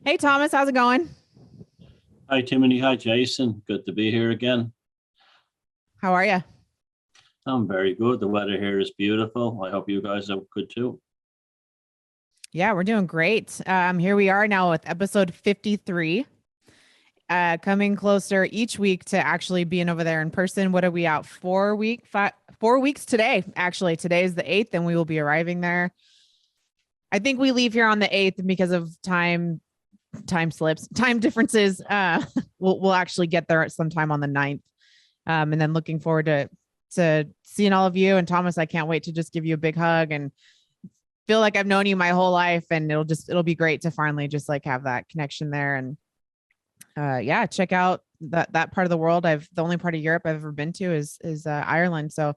Hey Thomas, how's it going? Hi, Timothy. Hi, Jason. Good to be here again. How are you? I'm very good. The weather here is beautiful. I hope you guys are good too. Yeah, we're doing great. Here we are now with episode 53, coming closer each week to actually being over there in person. What are we out? 4 weeks today. Actually, today is the 8th, and we will be arriving there. I think we leave here on the 8th because of time slips, time differences. We'll actually get there at sometime on the 9th. And then looking forward to seeing all of you. And Thomas, I can't wait to just give you a big hug and feel like I've known you my whole life, and it'll be great to finally just like have that connection there. And yeah, check out that part of the world. The only part of Europe I've ever been to is Ireland. So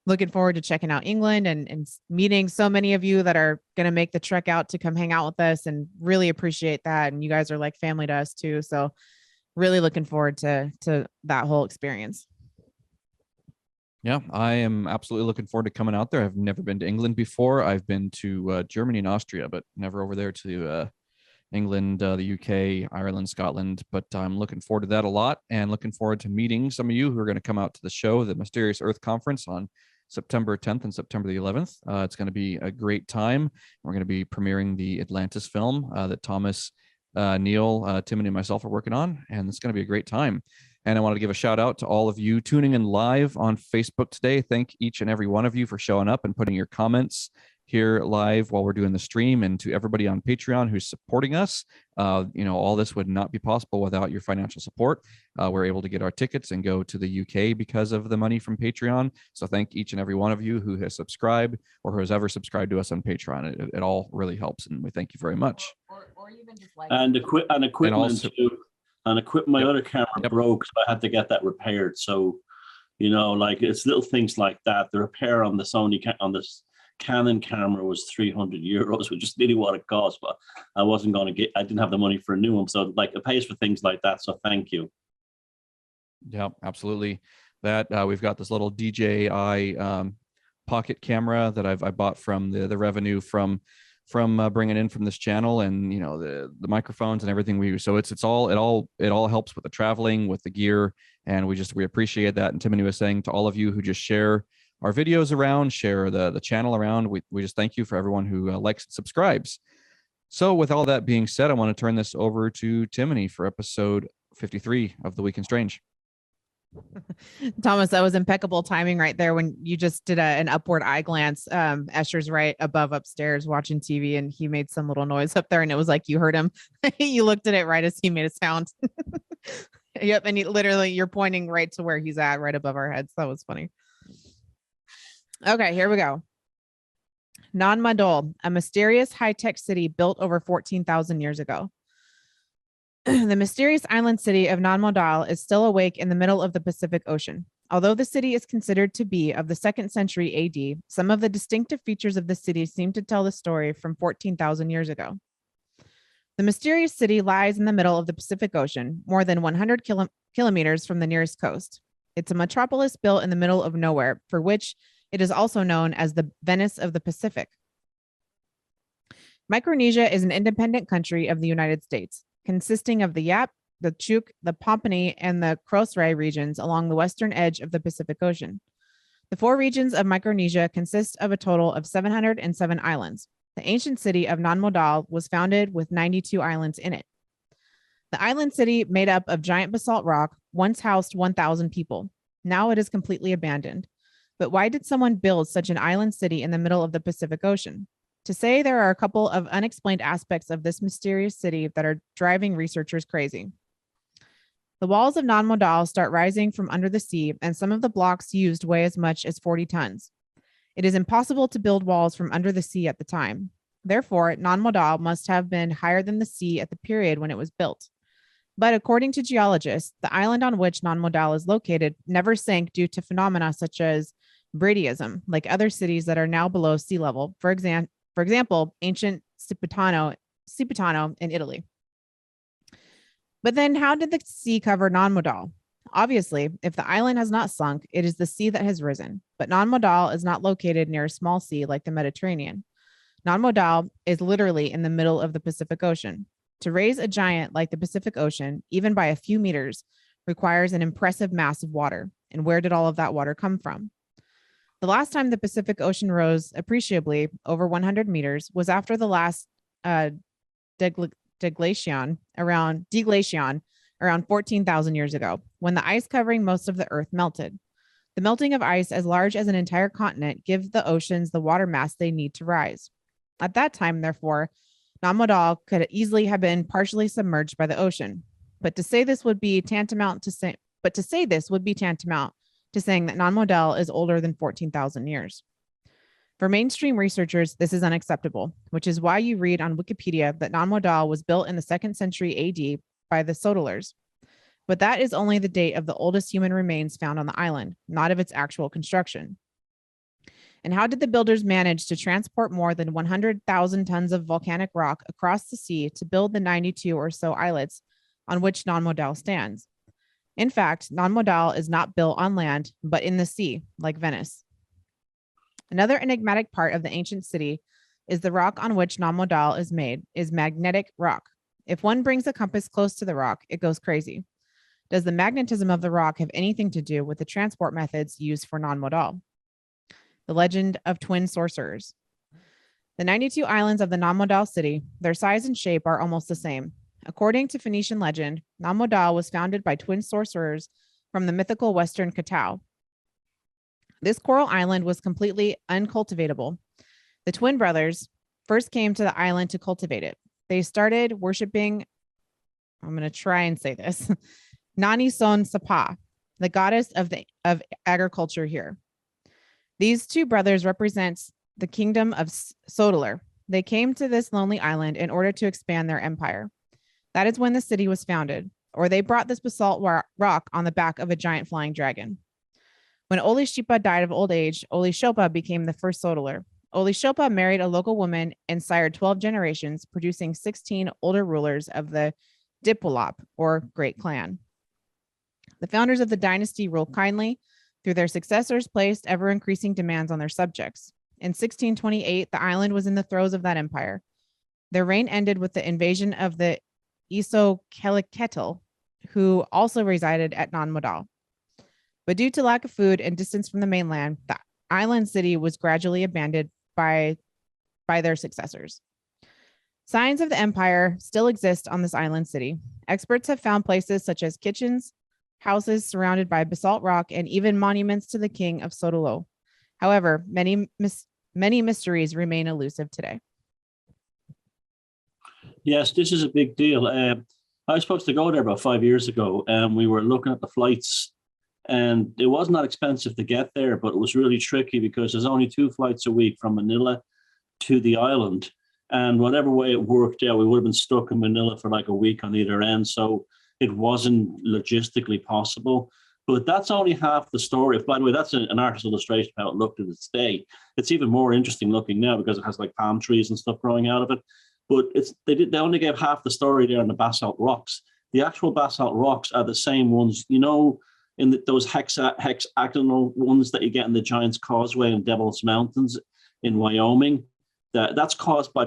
looking forward to checking out England and meeting so many of you that are going to make the trek out to come hang out with us, and really appreciate that. And you guys are like family to us too. So really looking forward to that whole experience. Yeah, I am absolutely looking forward to coming out there. I've never been to England before. I've been to Germany and Austria, but never over there to England, the UK, Ireland, Scotland. But I'm looking forward to that a lot, and looking forward to meeting some of you who are going to come out to the show, the Mysterious Earth Conference on September 10th and September the 11th. It's going to be a great time. We're going to be premiering the Atlantis film that Thomas, Neil, Tim, and myself are working on, and it's going to be a great time. And I wanted to give a shout out to all of you tuning in live on Facebook today. Thank each and every one of you for showing up and putting your comments here live while we're doing the stream, and to everybody on Patreon who's supporting us. All this would not be possible without your financial support. We're able to get our tickets and go to the UK because of the money from Patreon. So thank each and every one of you who has subscribed or who has ever subscribed to us on Patreon. It all really helps, and we thank you very much. Or even just like And equipment also, too. And equipment, my Yep. other camera Yep. broke, so I had to get that repaired. So, like it's little things like that. The repair on the on this Canon camera was €300, which is nearly what it cost. But I wasn't going to I didn't have the money for a new one. So like it pays for things like that. So thank you. Yeah, absolutely. That we've got this little DJI pocket camera that I bought from the revenue from bringing in from this channel, and the microphones and everything we use. So it all helps with the traveling, with the gear, and we appreciate that. And Timothy was saying to all of you who just share our videos around, share the channel around, we just thank you for everyone who likes and subscribes. So with all that being said, I want to turn this over to Timothy for episode 53 of The Week in Strange. Thomas, that was impeccable timing right there when you just did an upward eye glance. Escher's right above upstairs watching TV, and he made some little noise up there, and it was like you heard him. You looked at it right as he made a sound. Yep, and you're pointing right to where he's at, right above our heads. That was funny. Okay, here we go. Nan Madol, a mysterious high-tech city built over 14,000 years ago. The mysterious island city of Nan Madol is still awake in the middle of the Pacific Ocean. Although the city is considered to be of the 2nd century AD, some of the distinctive features of the city seem to tell the story from 14,000 years ago. The mysterious city lies in the middle of the Pacific Ocean, more than 100 kilometers from the nearest coast. It's a metropolis built in the middle of nowhere, for which it is also known as the Venice of the Pacific. Micronesia is an independent country of the United States, consisting of the Yap, the Chuk, the Pompano, and the Crossrail regions along the western edge of the Pacific Ocean. The 4 regions of Micronesia consist of a total of 707 islands. The ancient city of Nan Madol was founded with 92 islands in it. The island city, made up of giant basalt rock, once housed 1,000 people. Now it is completely abandoned. But why did someone build such an island city in the middle of the Pacific Ocean? To say there are a couple of unexplained aspects of this mysterious city that are driving researchers crazy. The walls of Nan Madol start rising from under the sea, and some of the blocks used weigh as much as 40 tons. It is impossible to build walls from under the sea at the time. Therefore, Nan Madol must have been higher than the sea at the period when it was built. But according to geologists, the island on which Nan Madol is located never sank due to phenomena such as bradyism, like other cities that are now below sea level. For example, ancient Cipitano in Italy. But then how did the sea cover Nan Madol? Obviously, if the island has not sunk, it is the sea that has risen. But Nan Madol is not located near a small sea like the Mediterranean. Nan Madol is literally in the middle of the Pacific Ocean. To raise a giant like the Pacific Ocean, even by a few meters, requires an impressive mass of water. And where did all of that water come from? The last time the Pacific Ocean rose appreciably over 100 meters was after the last deglaciation around 14,000 years ago, when the ice covering most of the Earth melted. The melting of ice as large as an entire continent gives the oceans the water mass they need to rise. At that time, therefore, Nan Madol could easily have been partially submerged by the ocean. But to say this would be tantamount to saying that Nan Madol is older than 14,000 years. For mainstream researchers, this is unacceptable, which is why you read on Wikipedia that Nan Madol was built in the 2nd century AD by the Sotalers. But that is only the date of the oldest human remains found on the island, not of its actual construction. And how did the builders manage to transport more than 100,000 tons of volcanic rock across the sea to build the 92 or so islets on which Nan Madol stands? In fact, Nan Madol is not built on land, but in the sea, like Venice. Another enigmatic part of the ancient city is the rock on which Nan Madol is made is magnetic rock. If one brings a compass close to the rock, it goes crazy. Does the magnetism of the rock have anything to do with the transport methods used for Nan Madol? The legend of twin sorcerers. The 92 islands of the Nan Madol city, their size and shape are almost the same. According to Phoenician legend, Nan Madol was founded by twin sorcerers from the mythical Western Katau. This coral island was completely uncultivatable. The twin brothers first came to the island to cultivate it. They started worshiping, I'm going to try and say this, Nani Son Sapa, the goddess of agriculture here. These two brothers represent the kingdom of Sotaler. They came to this lonely island in order to expand their empire. That is when the city was founded, or they brought this basalt rock on the back of a giant flying dragon. When Olishipa died of old age, Olishopa became the first Sotaler. Olishopa married a local woman and sired 12 generations, producing 16 older rulers of the Dipolop, or Great Clan. The founders of the dynasty ruled kindly. Through their successors, placed ever-increasing demands on their subjects. In 1628, the island was in the throes of that empire. Their reign ended with the invasion of the Iso-Keliketel, who also resided at Nan Madol. But due to lack of food and distance from the mainland, the island city was gradually abandoned by their successors. Signs of the empire still exist on this island city. Experts have found places such as kitchens, houses surrounded by basalt rock, and even monuments to the king of Sotolo. However, many mysteries remain elusive today. Yes, this is a big deal. I was supposed to go there about 5 years ago, and we were looking at the flights, and it wasn't that expensive to get there, but it was really tricky because there's only 2 flights a week from Manila to the island. And whatever way it worked out, we would have been stuck in Manila for like a week on either end. So it wasn't logistically possible. But that's only half the story. By the way, that's an artist's illustration of how it looked in its day. It's even more interesting looking now because it has like palm trees and stuff growing out of it. But they only gave half the story there on the basalt rocks. The actual basalt rocks are the same ones, you know, in those hexagonal ones that you get in the Giant's Causeway and Devil's Mountains in Wyoming. That's caused by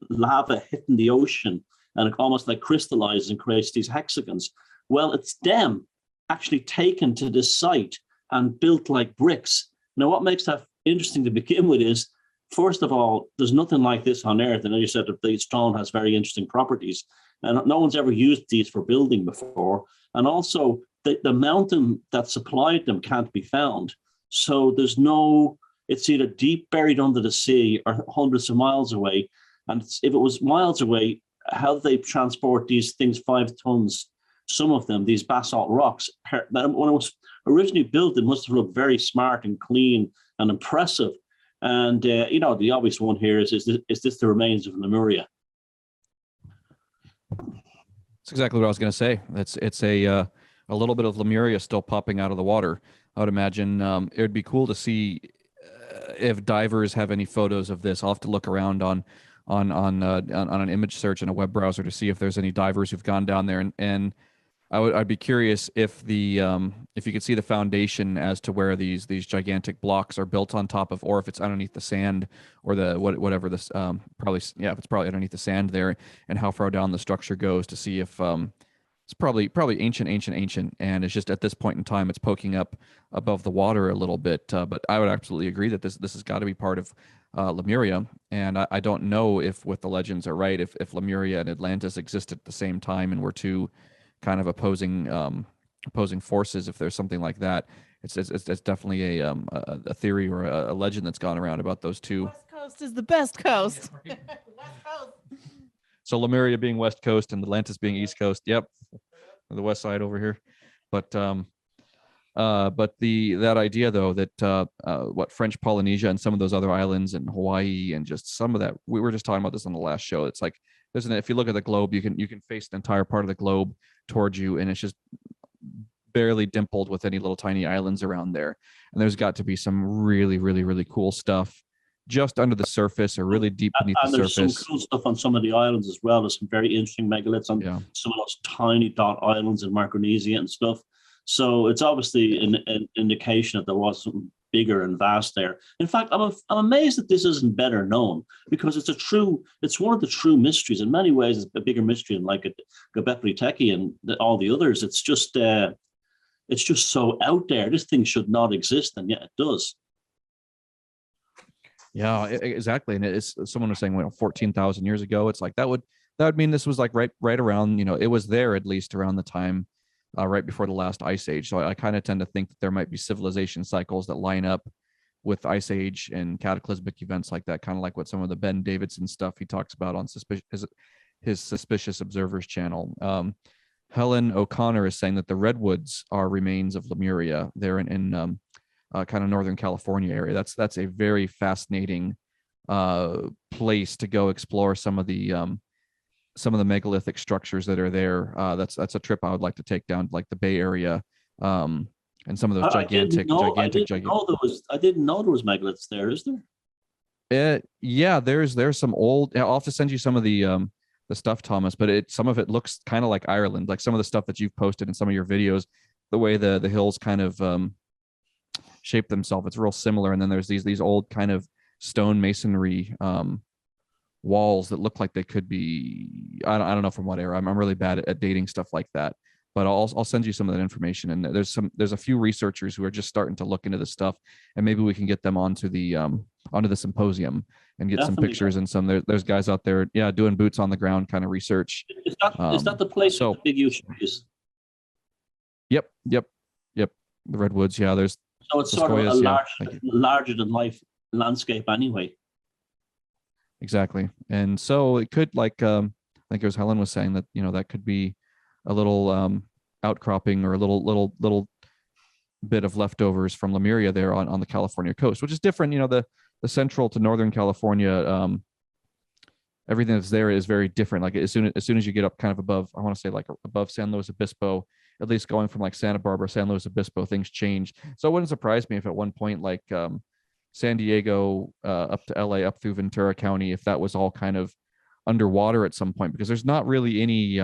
lava hitting the ocean, and it almost like crystallizes and creates these hexagons. Well, it's them actually taken to this site and built like bricks. Now, what makes that interesting to begin with is, first of all, there's nothing like this on Earth. And as you said, the stone has very interesting properties, and no one's ever used these for building before. And also, the mountain that supplied them can't be found. So it's either deep buried under the sea or hundreds of miles away. And if it was miles away, how do they transport these things 5 tons? Some of them, these basalt rocks, when it was originally built, it must have looked very smart and clean and impressive. And, the obvious one here is this the remains of Lemuria? That's exactly what I was going to say. It's a little bit of Lemuria still popping out of the water. I would imagine it would be cool to see if divers have any photos of this. I'll have to look around on an image search in a web browser to see if there's any divers who've gone down there and I'd be curious if if you could see the foundation as to where these gigantic blocks are built on top of, or if it's underneath the sand, or whatever this probably, yeah, if it's probably underneath the sand there, and how far down the structure goes, to see if it's probably ancient, and it's just at this point in time it's poking up above the water a little bit. But I would absolutely agree that this has got to be part of Lemuria, and I don't know if what the legends are right, if Lemuria and Atlantis existed at the same time and were two kind of opposing forces. If there's something like that, it's definitely a theory or a legend that's gone around about those two. West Coast is the best coast. West Coast. So Lemuria being West Coast and Atlantis being East Coast. Yep, the West Side over here. But that idea though, that what French Polynesia and some of those other islands and Hawaii and just some of that, we were just talking about this on the last show. It's like, if you look at the globe, you can face the entire part of the globe towards you, and it's just barely dimpled with any little tiny islands around there. And there's got to be some really, really, really cool stuff just under the surface, or really deep beneath the surface. And there's some cool stuff on some of the islands as well. There's some very interesting megaliths on some of those tiny dot islands in Micronesia and stuff. So it's obviously an indication that there was something bigger and vast there. In fact, I'm amazed that this isn't better known, because it's one of the true mysteries. In many ways, it's a bigger mystery than like Göbekli Tepe and all the others. It's just so out there. This thing should not exist, and yet it does. Yeah, exactly. And it's, someone was saying, 14,000 years ago. It's like that would mean this was like right around, it was there at least around the time, right before the last ice age. So I kind of tend to think that there might be civilization cycles that line up with ice age and cataclysmic events like that, kind of like what some of the Ben Davidson stuff he talks about on his Suspicious Observers channel. Helen O'Connor is saying that the redwoods are remains of Lemuria. They're in kind of Northern California area. That's a very fascinating place to go explore some of the megalithic structures that are there. That's a trip I would like to take down to, like, the Bay Area, and some of those gigantic. I didn't know there was megaliths there. Is there? Yeah, there's some old. I'll have to send you some of the stuff, Thomas. But some of it looks kind of like Ireland, like some of the stuff that you've posted in some of your videos. The way the hills kind of shape themselves, it's real similar. And then there's these old kind of stone masonry walls that look like they could be, I don't know from what era. I'm really bad at dating stuff like that, but I'll send you some of that information. And there's a few researchers who are just starting to look into this stuff, and maybe we can get them onto the symposium and get Definitely. Some pictures and some. There's guys out there, doing boots on the ground kind of research. Is that the place with the big ocean is? Yep. The redwoods. Yeah, there's. So it's sort of a larger than life landscape anyway. Exactly. And so it could, like, I think it was Helen was saying that, that could be a little outcropping, or a little bit of leftovers from Lemuria there on the California coast, which is different. The central to Northern California, everything that's there is very different. Like as soon as you get up kind of above, I want to say like above San Luis Obispo, at least going from like Santa Barbara, San Luis Obispo, things change. So it wouldn't surprise me if at one point, like, San Diego up to LA, up through Ventura County, if that was all kind of underwater at some point, because there's not really any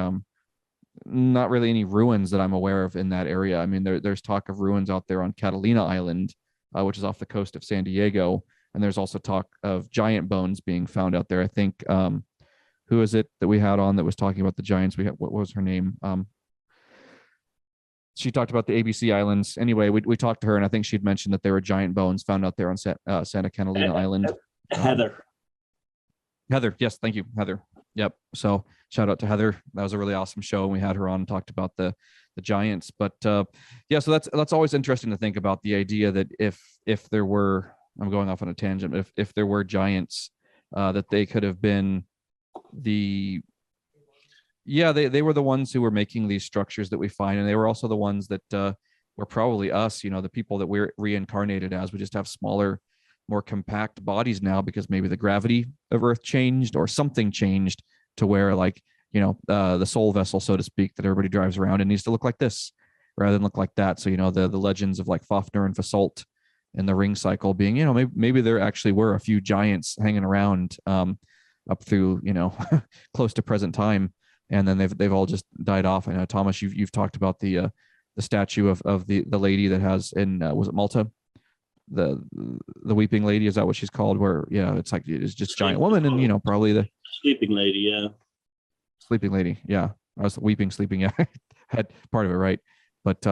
ruins that I'm aware of in that area. I mean, there's talk of ruins out there on Catalina Island, which is off the coast of San Diego, and there's also talk of giant bones being found out there. I think who is it that we had on that was talking about the giants? What was her name? She talked about the ABC Islands. Anyway, we talked to her, and I think she'd mentioned that there were giant bones found out there on Santa Catalina Island. Heather. Yes, thank you, Heather. Yep. So shout out to Heather. That was a really awesome show, and we had her on and talked about the giants. But so that's always interesting to think about, the idea that if there were, I'm going off on a tangent, if there were giants, that they could have been they were the ones who were making these structures that we find, and they were also the ones that were probably us, the people that we're reincarnated as. We just have smaller, more compact bodies now, because maybe the gravity of Earth changed or something changed to where, like, the soul vessel, so to speak, that everybody drives around in needs to look like this rather than look like that. So, the legends of like Fafnir and Fasolt and the ring cycle being, maybe there actually were a few giants hanging around up through, close to present time. and then they've all just died off. I know, Thomas, you've talked about the statue of the lady that has in was it Malta, the weeping lady, is that what she's called? Where it's like it's just giant woman, and probably the sleeping lady, sleeping lady, yeah. I was weeping, sleeping, yeah. Had part of it right, but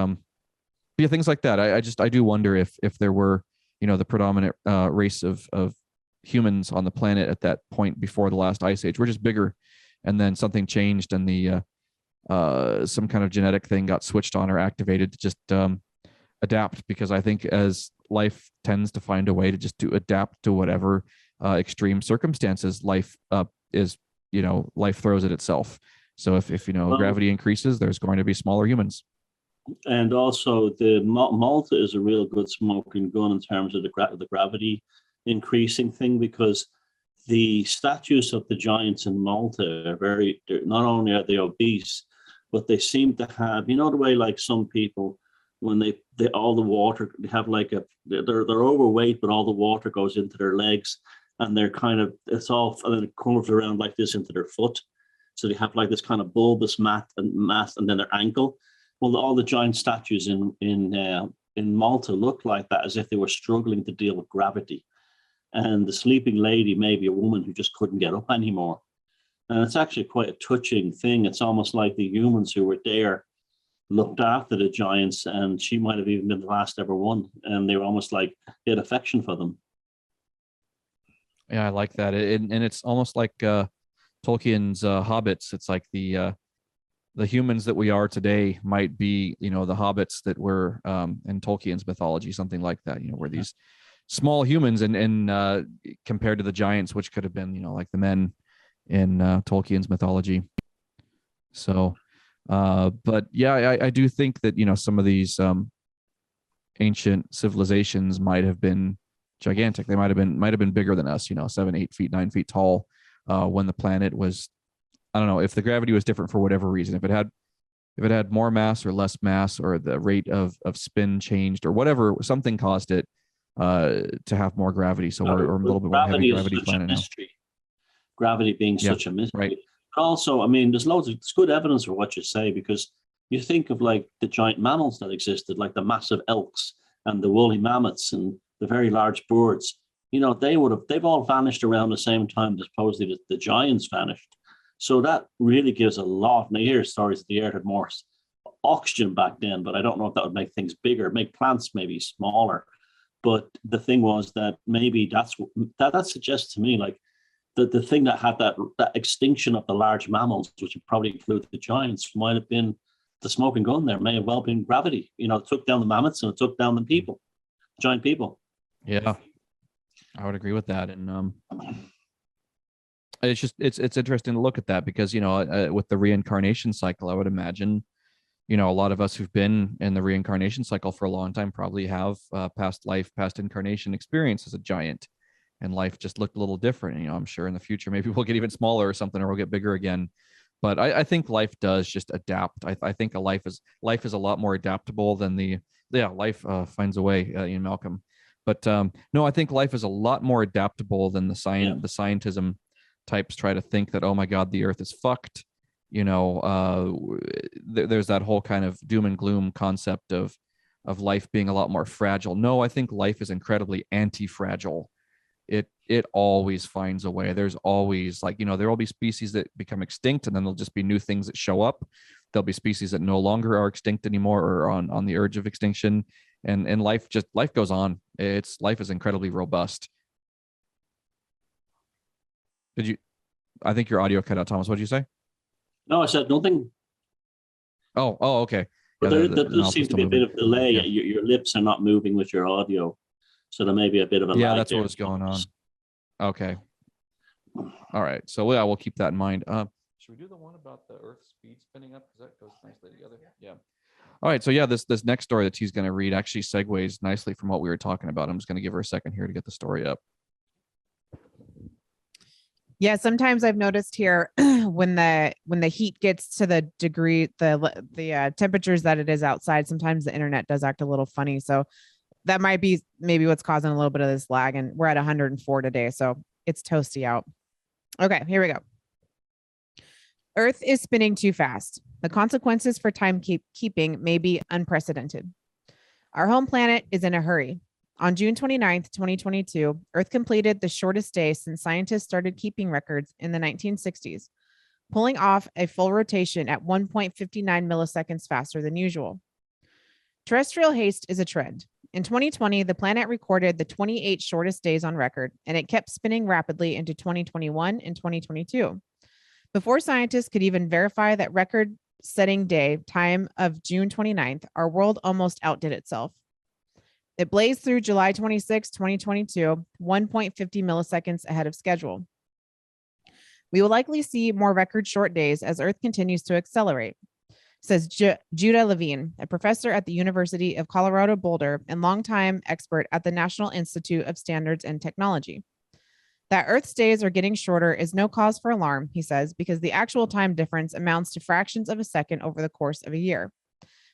yeah, things like that. I do wonder if there were the predominant race of humans on the planet at that point before the last ice age. We're just bigger, and then something changed, and the some kind of genetic thing got switched on or activated to just adapt. Because I think as life tends to find a way to just to adapt to whatever extreme circumstances life is, life throws at itself. So if gravity increases, there's going to be smaller humans. And also the Malta is a real good smoking gun in terms of the gravity increasing thing, because the statues of the giants in Malta are not only are they obese, but they seem to have, the way like some people, when they all the water, they have like they're overweight, but all the water goes into their legs, and they're kind of, it's all, and then it curves around like this into their foot. So they have like this kind of bulbous mass, and then their ankle. Well, all the giant statues in Malta look like that, as if they were struggling to deal with gravity. And the sleeping lady may be a woman who just couldn't get up anymore. And it's actually quite a touching thing. It's almost like the humans who were there looked after the giants, and she might have even been the last ever one. And they were almost like they had affection for them. Yeah, I like that. And it's almost like Tolkien's hobbits. It's like the humans that we are today might be, the hobbits that were in Tolkien's mythology, something like that. Where these small humans and compared to the giants, which could have been, like the men in Tolkien's mythology. So, but yeah, I do think that some of these ancient civilizations might have been gigantic. They might have been bigger than us. 7, 8 feet, 9 feet tall when the planet was. I don't know if the gravity was different for whatever reason. If it had more mass or less mass, or the rate of spin changed or whatever, something caused it to have more gravity. So we're a little bit more heavy gravity planet now. Gravity being such a mystery. Right. But also, I mean, there's good evidence for what you say, because you think of like the giant mammals that existed, like the massive elks and the woolly mammoths and the very large birds. They've all vanished around the same time that supposedly the giants vanished. So that really gives a lot. And I hear stories that the earth had more oxygen back then, but I don't know if that would make things bigger, make plants maybe smaller. But the thing was that maybe that suggests to me like the thing that had that extinction of the large mammals, which would probably include the giants, might have been the smoking gun. There may have well been gravity. It took down the mammoths and it took down the giant people. Yeah, I would agree with that. And it's interesting to look at that, because with the reincarnation cycle, I would imagine a lot of us who've been in the reincarnation cycle for a long time probably have past incarnation experience as a giant, and life just looked a little different. I'm sure in the future maybe we'll get even smaller or something, or we'll get bigger again. But I think life does just adapt. I think life is a lot more adaptable than life finds a way, Malcolm. But no, I think life is a lot more adaptable than the scientism types try to think that, oh my God, the earth is fucked. There's that whole kind of doom and gloom concept of life being a lot more fragile. No, I think life is incredibly anti-fragile. It always finds a way. There's always there will be species that become extinct, and then there'll just be new things that show up. There'll be species that no longer are extinct anymore, or on the urge of extinction. And life goes on. Life is incredibly robust. I think your audio cut out, Thomas. What did you say? No, I said nothing. Oh, okay. But there does seem to be a bit of delay. Yeah. Your lips are not moving with your audio. So there may be a bit of a lag. Yeah, that's what was going on. Okay. All right. So we'll keep that in mind. Should we do the one about the Earth speed spinning up? Because that goes nicely together. Yeah. All right. So yeah, this next story that he's going to read actually segues nicely from what we were talking about. I'm just going to give her a second here to get the story up. Yeah, sometimes I've noticed here when the heat gets to the degree, the temperatures that it is outside, sometimes the internet does act a little funny. So that might be maybe what's causing a little bit of this lag. And we're at 104 today, so it's toasty out. Okay, here we go. Earth is spinning too fast. The consequences for timekeeping may be unprecedented. Our home planet is in a hurry. On June 29th, 2022, Earth completed the shortest day since scientists started keeping records in the 1960s, pulling off a full rotation at 1.59 milliseconds faster than usual. Terrestrial haste is a trend. In 2020, the planet recorded the 28 shortest days on record, and it kept spinning rapidly into 2021 and 2022. Before scientists could even verify that record-setting day time of June 29th, our world almost outdid itself. It blazed through July 26, 2022, 1.50 milliseconds ahead of schedule. We will likely see more record short days as Earth continues to accelerate, says Judah Levine, a professor at the University of Colorado Boulder and longtime expert at the National Institute of Standards and Technology. That Earth's days are getting shorter is no cause for alarm, he says, because the actual time difference amounts to fractions of a second over the course of a year.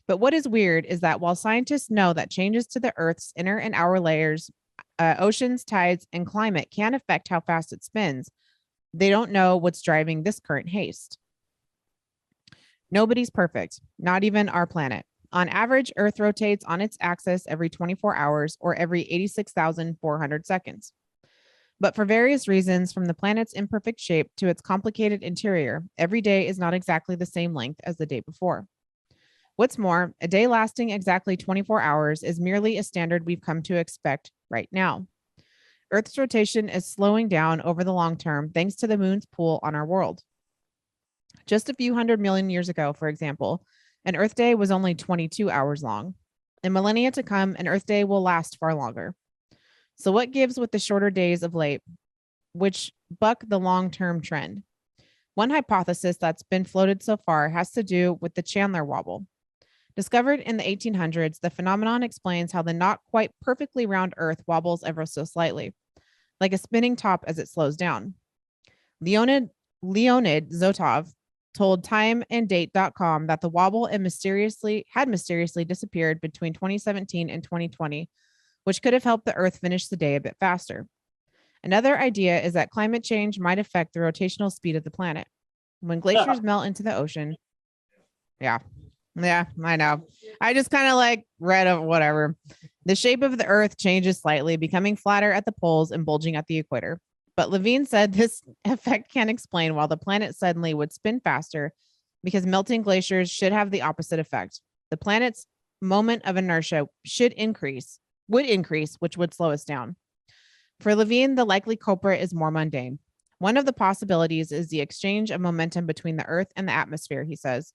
But what is weird is that while scientists know that changes to the Earth's inner and outer layers, oceans, tides, and climate can affect how fast it spins, they don't know what's driving this current haste. Nobody's perfect, not even our planet. On average, Earth rotates on its axis every 24 hours or every 86,400 seconds. But for various reasons, from the planet's imperfect shape to its complicated interior, every day is not exactly the same length as the day before. What's more, a day lasting exactly 24 hours is merely a standard we've come to expect right now. Earth's rotation is slowing down over the long term thanks to the moon's pull on our world. Just a few 100 million years ago, for example, an Earth day was only 22 hours long. In millennia to come, an Earth day will last far longer. So what gives with the shorter days of late, which buck the long-term trend? One hypothesis that's been floated so far has to do with the Chandler wobble. Discovered in the 1800s, the phenomenon explains how the not quite perfectly round Earth wobbles ever so slightly, like a spinning top as it slows down. Leonid Zotov told timeanddate.com that the wobble had mysteriously disappeared between 2017 and 2020, which could have helped the Earth finish the day a bit faster. Another idea is that climate change might affect the rotational speed of the planet. When glaciers melt into the ocean, yeah, I know. I just kind of like read of whatever. The shape of the Earth changes slightly, becoming flatter at the poles and bulging at the equator. But Levine said this effect can't explain why the planet suddenly would spin faster, because melting glaciers should have the opposite effect. The planet's moment of inertia would increase, which would slow us down. For Levine, the likely culprit is more mundane. One of the possibilities is the exchange of momentum between the Earth and the atmosphere, he says.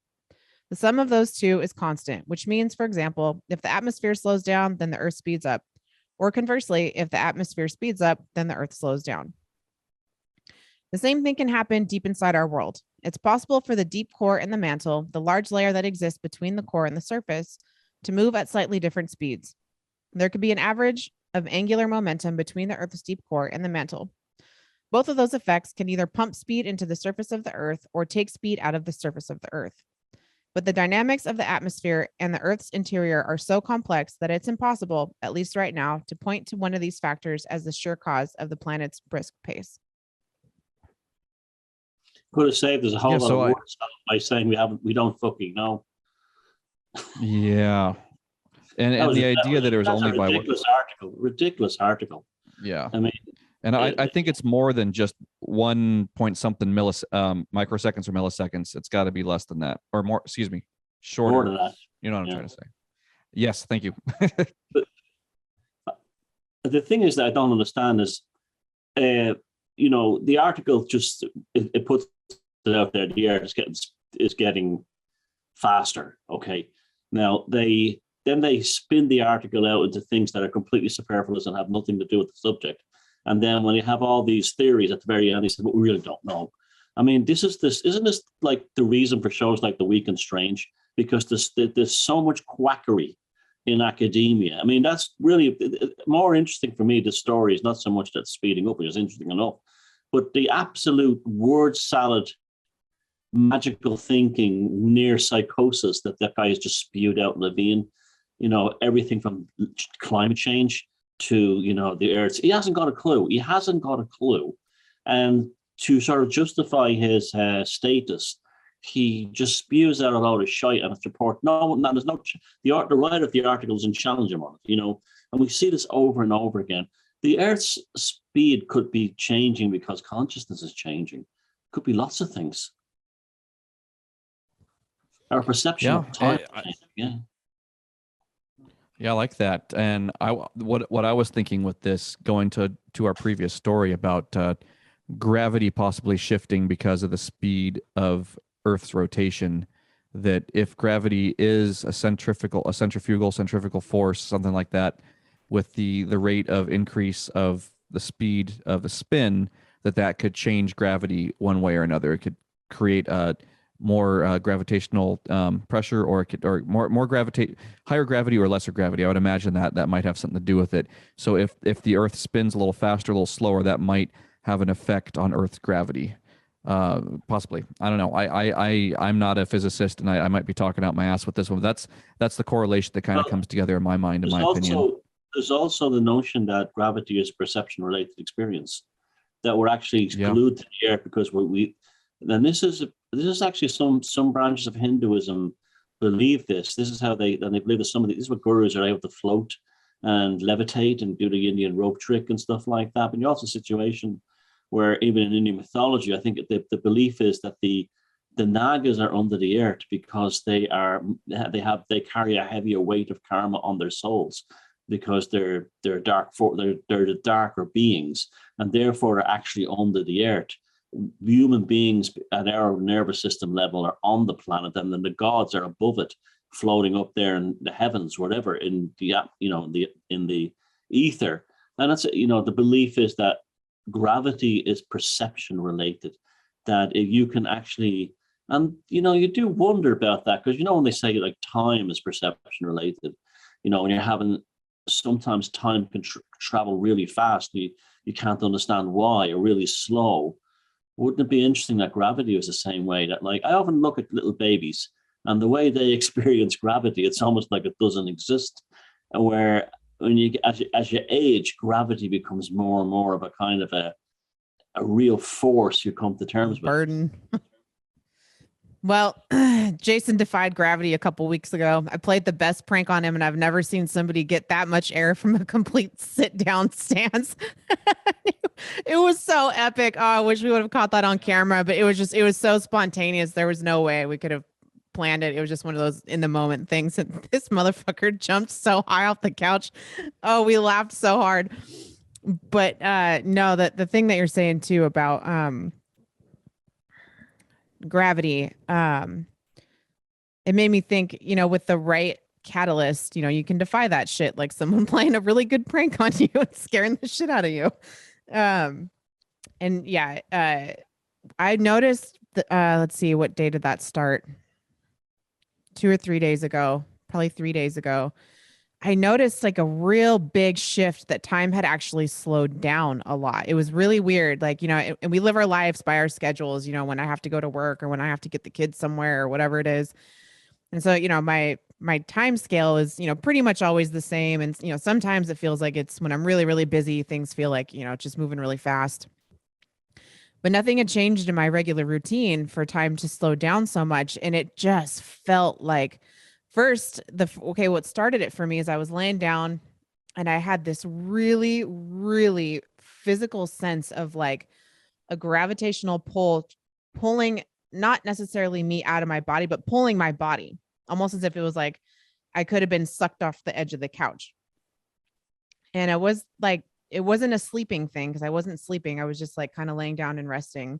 The sum of those two is constant, which means, for example, if the atmosphere slows down, then the Earth speeds up. Or conversely, if the atmosphere speeds up, then the Earth slows down. The same thing can happen deep inside our world. It's possible for the deep core and the mantle, the large layer that exists between the core and the surface, to move at slightly different speeds. There could be an average of angular momentum between the Earth's deep core and the mantle. Both of those effects can either pump speed into the surface of the Earth or take speed out of the surface of the Earth. But the dynamics of the atmosphere and the Earth's interior are so complex that it's impossible, at least right now, to point to one of these factors as the sure cause of the planet's brisk pace. Could have saved us a whole lot of words by saying we don't fucking know. Yeah. And the idea that it was only by ridiculous article. Yeah. I mean, and I think it's more than just 1 point something microseconds or milliseconds. It's got to be less than that, or more. Excuse me, shorter. More than that. You know what I'm trying to say? Yes, thank you. But the thing is that I don't understand is, the article just it puts it out there. The Earth is getting faster. Okay, now they spin the article out into things that are completely superfluous and have nothing to do with the subject. And then when you have all these theories at the very end, they say, "But we really don't know." I mean, isn't this like the reason for shows like The Week and Strange? Because there's so much quackery in academia. I mean, that's really more interesting for me. The story is not so much that speeding up, which is interesting enough, but the absolute word salad, magical thinking, near psychosis that guy has just spewed out in Levine. Everything from climate change to, the Earth. He hasn't got a clue. And to sort of justify his status, he just spews out a load of shite and it's reported. No, there's no, the writer of the article doesn't challenge him on it, and we see this over and over again. The Earth's speed could be changing because consciousness is changing. Could be lots of things. Our perception of time. Yeah. Yeah, I like that. And what I was thinking with this, going to our previous story about gravity possibly shifting because of the speed of Earth's rotation, that if gravity is a centrifugal force, something like that, with the rate of increase of the speed of the spin, that could change gravity one way or another. It could create more gravitational pressure, or it could, or more higher gravity or lesser gravity. I would imagine that might have something to do with it. So if the Earth spins a little faster, a little slower, that might have an effect on Earth's gravity. Possibly. I don't know. I'm not a physicist, and I might be talking out my ass with this one. But that's the correlation that kind of comes together in my mind, in my opinion. There's also the notion that gravity is perception-related experience, that we're actually glued to the Earth because and this is actually some branches of Hinduism believe this. This is how they believe that this is what gurus are able to float and levitate and do the Indian rope trick and stuff like that. But you also a situation where even in Indian mythology, I think the belief is that the Nagas are under the earth because they carry a heavier weight of karma on their souls, because they're the darker beings, and therefore are actually under the earth. Human beings at our nervous system level are on the planet, and then the gods are above it, floating up there in the heavens, whatever, in the in the ether. And that's the belief is that gravity is perception related, that if you can actually, and you do wonder about that, because when they say like time is perception related, when you're having, sometimes time can travel really fast, you can't understand why, or really slow. Wouldn't it be interesting that gravity was the same way? That, like, I often look at little babies and the way they experience gravity, it's almost like it doesn't exist. And where when as you age, gravity becomes more and more of a kind of a real force you come to terms with. Burden. Well, Jason defied gravity a couple weeks ago. I played the best prank on him, and I've never seen somebody get that much air from a complete sit-down stance. It was so epic. Oh, I wish we would have caught that on camera, but it was so spontaneous. There was no way we could have planned it. It was just one of those in the moment things. And this motherfucker jumped so high off the couch. Oh, we laughed so hard. But no, the thing that you're saying too about gravity, it made me think, with the right catalyst, you can defy that shit, like someone playing a really good prank on you and scaring the shit out of you. And yeah, I noticed let's see, what day did that start? 2 or 3 days ago, probably 3 days ago. I noticed like a real big shift that time had actually slowed down a lot. It was really weird. Like, and we live our lives by our schedules, when I have to go to work or when I have to get the kids somewhere or whatever it is. And so, my time scale is, pretty much always the same. And, sometimes it feels like it's when I'm really, really busy, things feel like, just moving really fast. But nothing had changed in my regular routine for time to slow down so much. And it just felt like, first, what started it for me is I was laying down and I had this really, really physical sense of like a gravitational pull, pulling not necessarily me out of my body, but pulling my body, almost as if it was like I could have been sucked off the edge of the couch. And it was like, it wasn't a sleeping thing because I wasn't sleeping. I was just like kind of laying down and resting.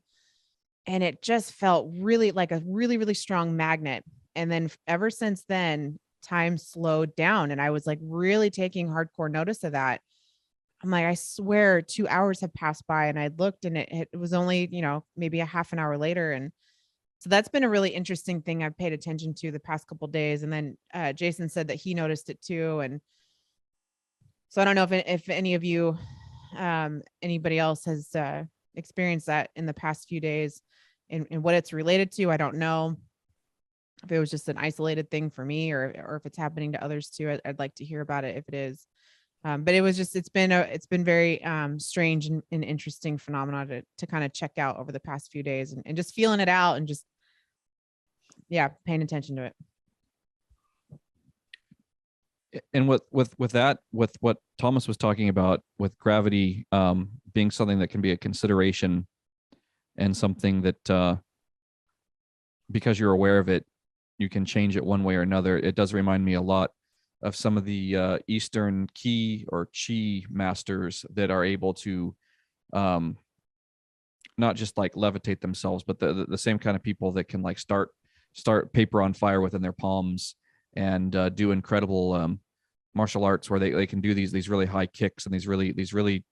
And it just felt really like a really, really strong magnet. And then ever since then, time slowed down. And I was like really taking hardcore notice of that. I'm like, I swear 2 hours have passed by, and I looked and it was only, maybe a half an hour later. And so that's been a really interesting thing I've paid attention to the past couple of days. And then Jason said that he noticed it too. And so I don't know if any of you, anybody else has experienced that in the past few days, and what it's related to. I don't know if it was just an isolated thing for me or if it's happening to others too. I'd like to hear about it if it is. But it's been very strange and interesting phenomena to kind of check out over the past few days, and just feeling it out and just paying attention to it. And with that, with what Thomas was talking about, with gravity being something that can be a consideration and something that because you're aware of it, you can change it one way or another. It does remind me a lot of some of the Eastern Ki or Chi masters that are able to not just like levitate themselves, but the same kind of people that can like start paper on fire within their palms and do incredible martial arts where they can do these really high kicks and these really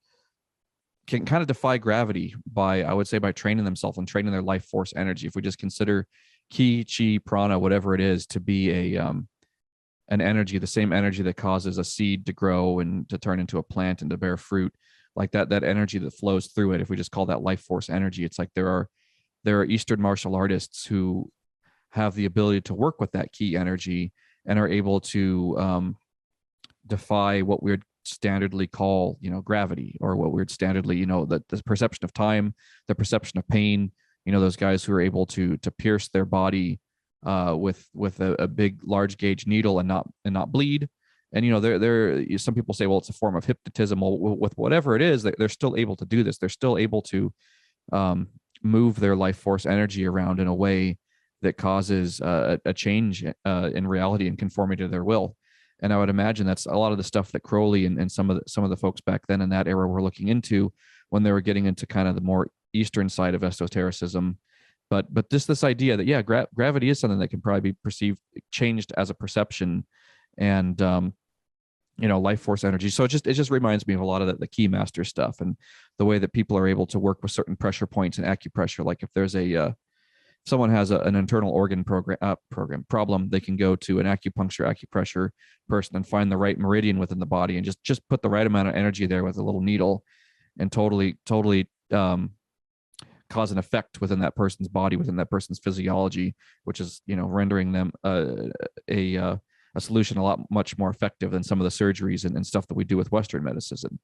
can kind of defy gravity by, I would say, by training themselves and training their life force energy. If we just consider ki, chi, prana, whatever it is, to be an energy, the same energy that causes a seed to grow and to turn into a plant and to bear fruit, like that energy that flows through it. If we just call that life force energy, it's like there are Eastern martial artists who have the ability to work with that ki energy and are able to defy what we'd standardly call, gravity, or what we'd standardly, the perception of time, the perception of pain. Those guys who are able to pierce their body with a big large gauge needle and not bleed. And there some people say, well, it's a form of hypnotism. Well, with whatever it is, they're still able to do this. They're still able to move their life force energy around in a way that causes a change in reality and conformity to their will. And I would imagine that's a lot of the stuff that Crowley and some of the folks back then in that era were looking into when they were getting into kind of the more Eastern side of esotericism. But this idea that gravity is something that can probably be perceived, changed as a perception, and life force energy. So it just reminds me of a lot of the key master stuff and the way that people are able to work with certain pressure points and acupressure. Like if there's someone has an internal organ problem, they can go to an acupressure person and find the right meridian within the body and just put the right amount of energy there with a little needle and totally cause an effect within that person's body, within that person's physiology, which is, rendering them a solution a lot much more effective than some of the surgeries and stuff that we do with Western medicine.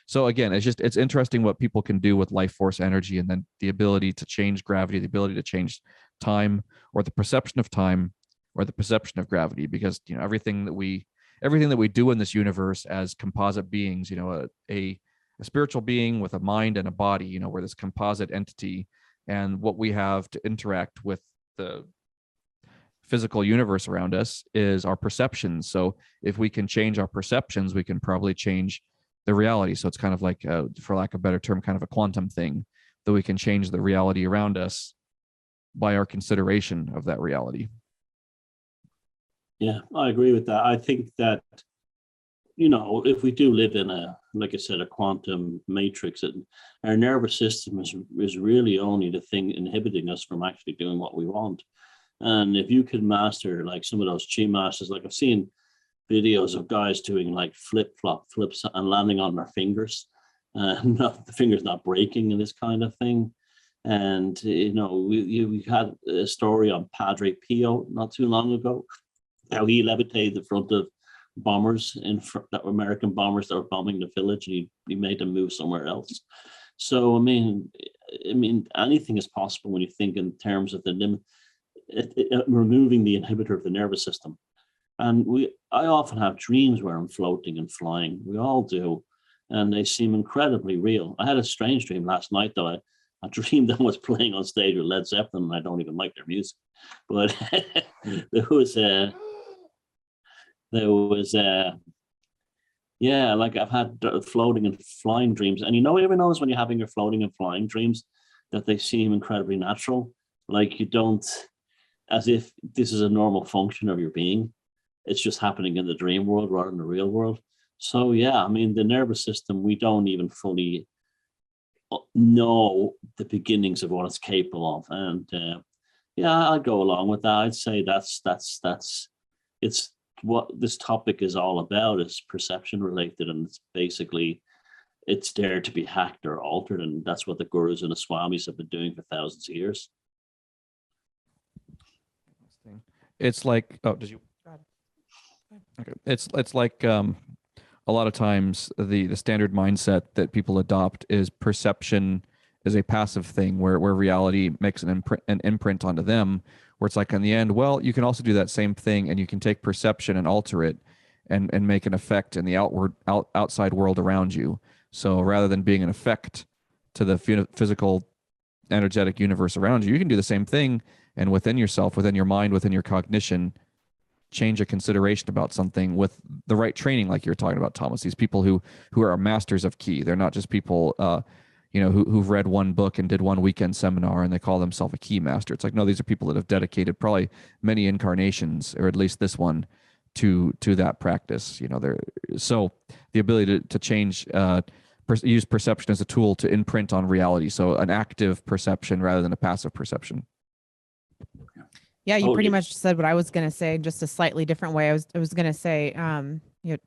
So again, it's interesting what people can do with life force energy, and then the ability to change gravity, the ability to change time, or the perception of time, or the perception of gravity, because everything that we do in this universe as composite beings, a spiritual being with a mind and a body, we're this composite entity, and what we have to interact with the physical universe around us is our perceptions. So if we can change our perceptions, we can probably change the reality. So it's kind of like, for lack of a better term, kind of a quantum thing, that we can change the reality around us by our consideration of that reality. Yeah, I agree with that. I think that, if we do live in like I said, a quantum matrix, our nervous system is really only the thing inhibiting us from actually doing what we want. And if you could master like some of those chi masters, like I've seen videos of guys doing like flips and landing on their fingers, the fingers not breaking and this kind of thing. And we had a story on Padre Pio not too long ago, how he levitated the front of bombers that were American bombers that were bombing the village, and he made them move somewhere else. So I mean anything is possible when you think in terms of the limit. Removing the inhibitor of the nervous system. And I often have dreams where I'm floating and flying. We all do. And they seem incredibly real. I had a strange dream last night, though. I dreamed I was playing on stage with Led Zeppelin, and I don't even like their music. But there was like I've had floating and flying dreams. And everyone knows when you're having your floating and flying dreams that they seem incredibly natural. Like you don't, as if this is a normal function of your being. It's just happening in the dream world rather than the real world. So yeah, the nervous system, we don't even fully know the beginnings of what it's capable of. And I'd go along with that. I'd say that's it's what this topic is all about, is perception related, and it's there to be hacked or altered, and that's what the gurus and the swamis have been doing for thousands of years. It's like, did you? Okay. It's like a lot of times the standard mindset that people adopt is perception a passive thing where reality makes an imprint onto them, where it's like in the end, well, you can also do that same thing and you can take perception and alter it and make an effect in the outside world around you. So rather than being an effect to the physical energetic universe around you, you can do the same thing, and within yourself, within your mind, within your cognition, change a consideration about something with the right training, like you're talking about, Thomas. These people who are masters of key. They're not just people who've read one book and did one weekend seminar and they call themselves a key master. It's like, no, these are people that have dedicated probably many incarnations, or at least this one, to that practice. So the ability to change, use perception as a tool to imprint on reality. So an active perception rather than a passive perception. Yeah, you pretty much said what I was going to say, just a slightly different way. I was going to say,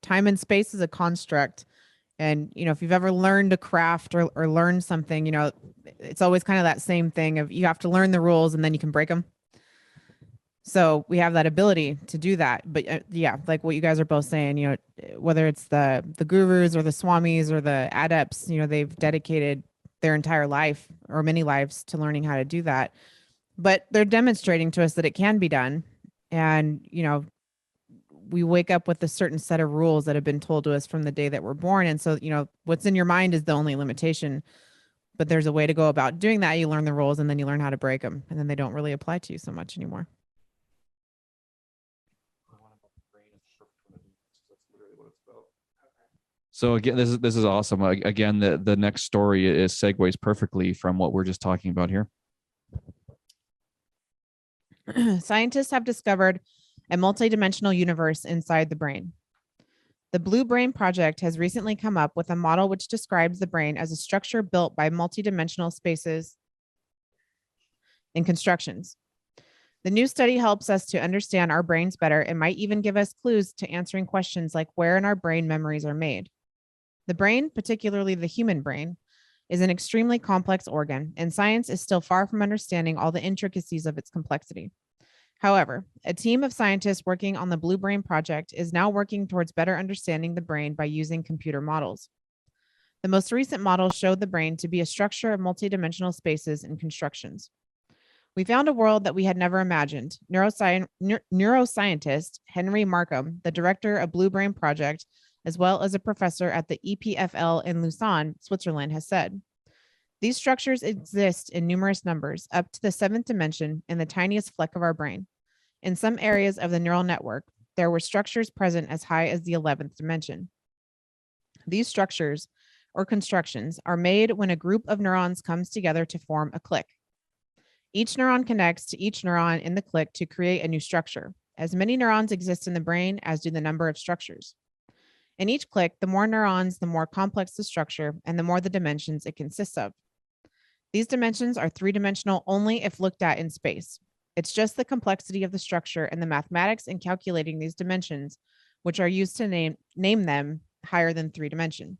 time and space is a construct. And, if you've ever learned a craft or learned something, it's always kind of that same thing of you have to learn the rules and then you can break them. So we have that ability to do that. But yeah, like what you guys are both saying, whether it's the gurus or the swamis or the adepts, they've dedicated their entire life or many lives to learning how to do that. But they're demonstrating to us that it can be done. And, we wake up with a certain set of rules that have been told to us from the day that we're born. And so, what's in your mind is the only limitation. But there's a way to go about doing that. You learn the rules and then you learn how to break them. And then they don't really apply to you so much anymore. So again, this is awesome. Again, the next story segues perfectly from what we're just talking about here. Scientists have discovered a multidimensional universe inside the brain. The Blue Brain Project has recently come up with a model which describes the brain as a structure built by multidimensional spaces and constructions. The new study helps us to understand our brains better and might even give us clues to answering questions like where in our brain memories are made. The brain, particularly the human brain, is an extremely complex organ, and science is still far from understanding all the intricacies of its complexity. However, a team of scientists working on the Blue Brain Project is now working towards better understanding the brain by using computer models. The most recent models showed the brain to be a structure of multidimensional spaces and constructions. We found a world that we had never imagined. Neuroscientist Henry Markham, the director of Blue Brain Project, as well as a professor at the EPFL in Lausanne, Switzerland, has said. These structures exist in numerous numbers, up to the 7th dimension in the tiniest fleck of our brain. In some areas of the neural network, there were structures present as high as the 11th dimension. These structures, or constructions, are made when a group of neurons comes together to form a clique. Each neuron connects to each neuron in the clique to create a new structure. As many neurons exist in the brain as do the number of structures. In each clique, the more neurons, the more complex the structure, and the more the dimensions it consists of. These dimensions are three-dimensional only if looked at in space. It's just the complexity of the structure and the mathematics in calculating these dimensions, which are used to name them higher than 3-dimension.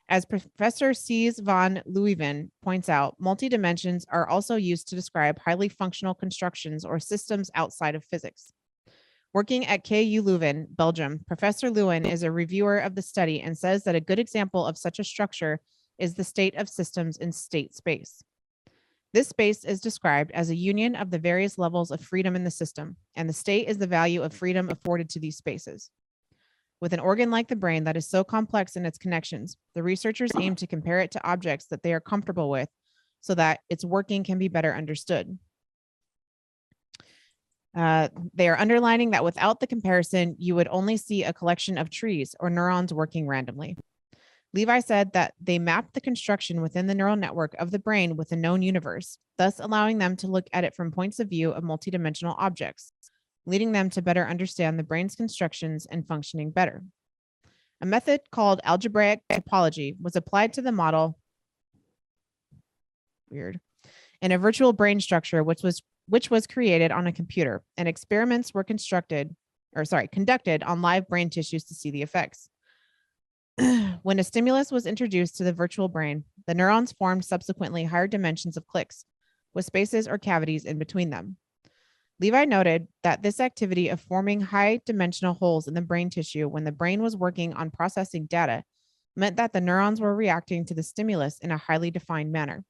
As Professor Cees van Leeuwen points out, multi-dimensions are also used to describe highly functional constructions or systems outside of physics. Working at KU Leuven, Belgium, Professor Leeuwen is a reviewer of the study and says that a good example of such a structure is the state of systems in state space. This space is described as a union of the various levels of freedom in the system, and the state is the value of freedom afforded to these spaces. With an organ like the brain that is so complex in its connections, the researchers aim to compare it to objects that they are comfortable with so that its working can be better understood. They are underlining that without the comparison, you would only see a collection of trees or neurons working randomly. Levi said that they mapped the construction within the neural network of the brain with a known universe, thus allowing them to look at it from points of view of multidimensional objects, leading them to better understand the brain's constructions and functioning better. A method called algebraic topology was applied to the model in a virtual brain structure, which was created on a computer, and experiments were conducted on live brain tissues to see the effects. When a stimulus was introduced to the virtual brain, the neurons formed subsequently higher dimensions of cliques, with spaces or cavities in between them. Levi noted that this activity of forming high-dimensional holes in the brain tissue when the brain was working on processing data meant that the neurons were reacting to the stimulus in a highly defined manner.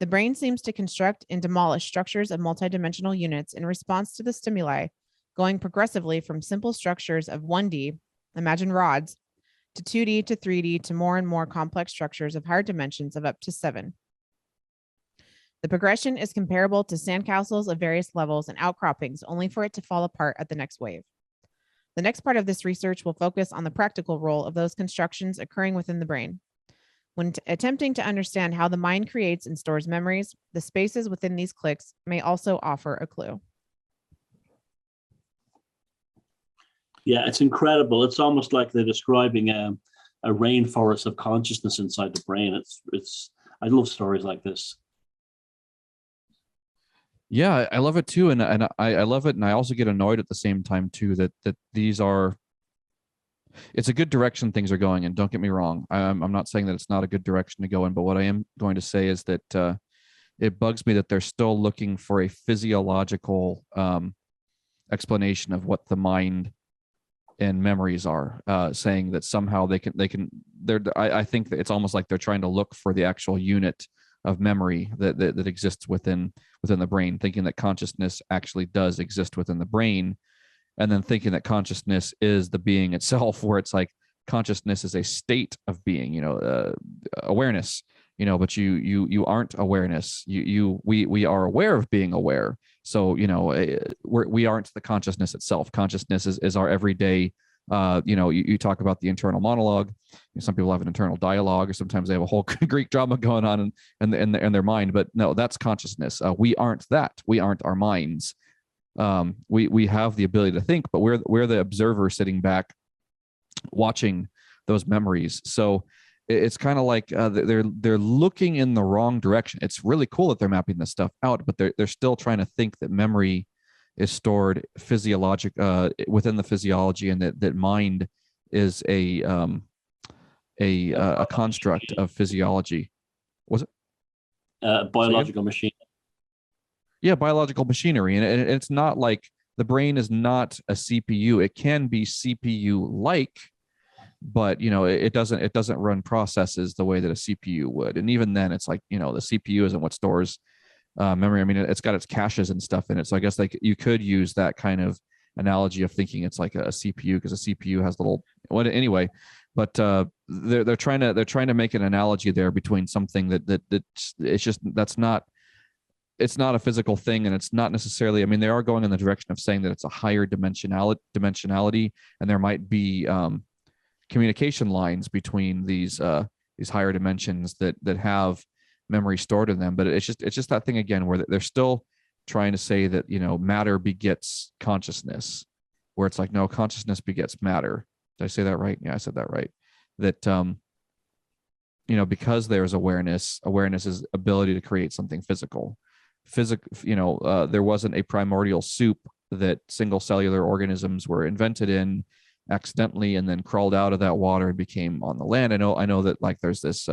The brain seems to construct and demolish structures of multidimensional units in response to the stimuli, going progressively from simple structures of 1D, imagine rods, to 2D to 3D to more and more complex structures of higher dimensions of up to 7. The progression is comparable to sandcastles of various levels and outcroppings, only for it to fall apart at the next wave. The next part of this research will focus on the practical role of those constructions occurring within the brain. When attempting to understand how the mind creates and stores memories, the spaces within these clicks may also offer a clue. Yeah, it's incredible. It's almost like they're describing a rainforest of consciousness inside the brain. It's. I love stories like this. Yeah, I love it too, and I love it, and I also get annoyed at the same time too that these are. It's a good direction things are going in. Don't get me wrong. I'm not saying that it's not a good direction to go in, but what I am going to say is that it bugs me that they're still looking for a physiological explanation of what the mind and memories are, saying that somehow they can. I think that it's almost like they're trying to look for the actual unit of memory that exists within the brain, thinking that consciousness actually does exist within the brain. And then thinking that consciousness is the being itself, where it's like consciousness is a state of being, awareness, but you aren't awareness. We are aware of being aware. So, we aren't the consciousness itself. Consciousness is our everyday, you talk about the internal monologue. Some people have an internal dialogue, or sometimes they have a whole Greek drama going on in their mind, but no, that's consciousness. We aren't that. We aren't our minds. We have the ability to think, but we're the observer sitting back watching those memories. So it's kind of like they're looking in the wrong direction. It's really cool that they're mapping this stuff out, but they're still trying to think that memory is stored within the physiology, and that mind is a construct of physiology. Was it Biological machine? Yeah, biological machinery, and it's not like the brain is not a CPU. It can be CPU like, but it doesn't run processes the way that a CPU would. And even then, it's like the CPU isn't what stores memory. I mean, it's got its caches and stuff in it. So I guess like you could use that kind of analogy of thinking it's like a CPU, because a CPU has little anyway. But they're trying to make an analogy there between something that it's just it's not a physical thing, and it's not necessarily. I mean, they are going in the direction of saying that it's a higher dimensionality, and there might be communication lines between these higher dimensions that have memory stored in them. But it's just that thing again where they're still trying to say that matter begets consciousness, where it's like, no, consciousness begets matter. Did I say that right? Yeah, I said that right. That because there's awareness is ability to create something physical. There wasn't a primordial soup that single cellular organisms were invented in accidentally and then crawled out of that water and became on the land. I know that like there's this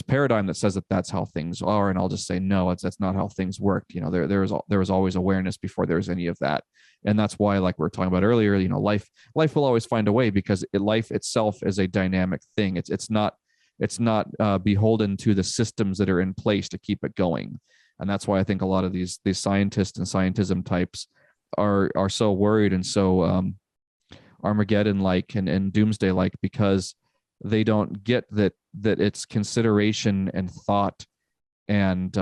paradigm that says that that's how things are, and I'll just say no, that's not how things worked. There was always awareness before there was any of that, and that's why, like we were talking about earlier, life will always find a way, because life itself is a dynamic thing. It's not beholden to the systems that are in place to keep it going. And that's why I think a lot of these scientists and scientism types are so worried and so Armageddon-like and doomsday-like, because they don't get that it's consideration and thought and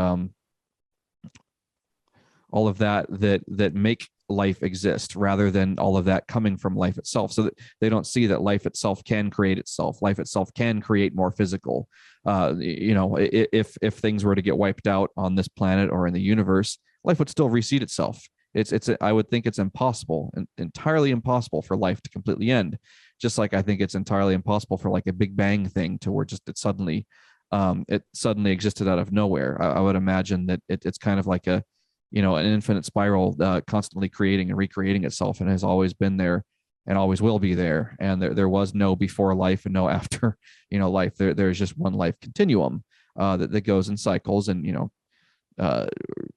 all of that make life exist, rather than all of that coming from life itself. So that they don't see that life itself can create itself. Life itself can create more physical. If things were to get wiped out on this planet or in the universe, life would still reseed itself. I would think it's impossible, entirely impossible for life to completely end. Just like I think it's entirely impossible for like a Big Bang thing to where just it suddenly existed out of nowhere. I would imagine that it's kind of like an infinite spiral, constantly creating and recreating itself, and has always been there and always will be there. And there was no before life and no after life. There's just one life continuum that goes in cycles, and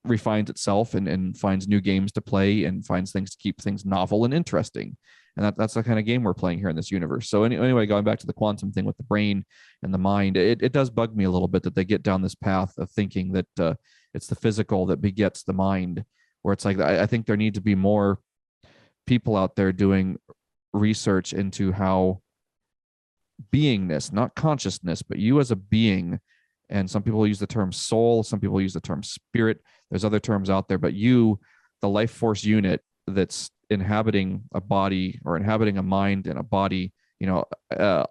refines itself and finds new games to play and finds things to keep things novel and interesting. And that's the kind of game we're playing here in this universe. So anyway, going back to the quantum thing with the brain and the mind, it does bug me a little bit that they get down this path of thinking that it's the physical that begets the mind, where it's like, I think there need to be more people out there doing research into how beingness, not consciousness, but you as a being, and some people use the term soul, some people use the term spirit, there's other terms out there, but you, the life force unit that's inhabiting a body or inhabiting a mind and a body,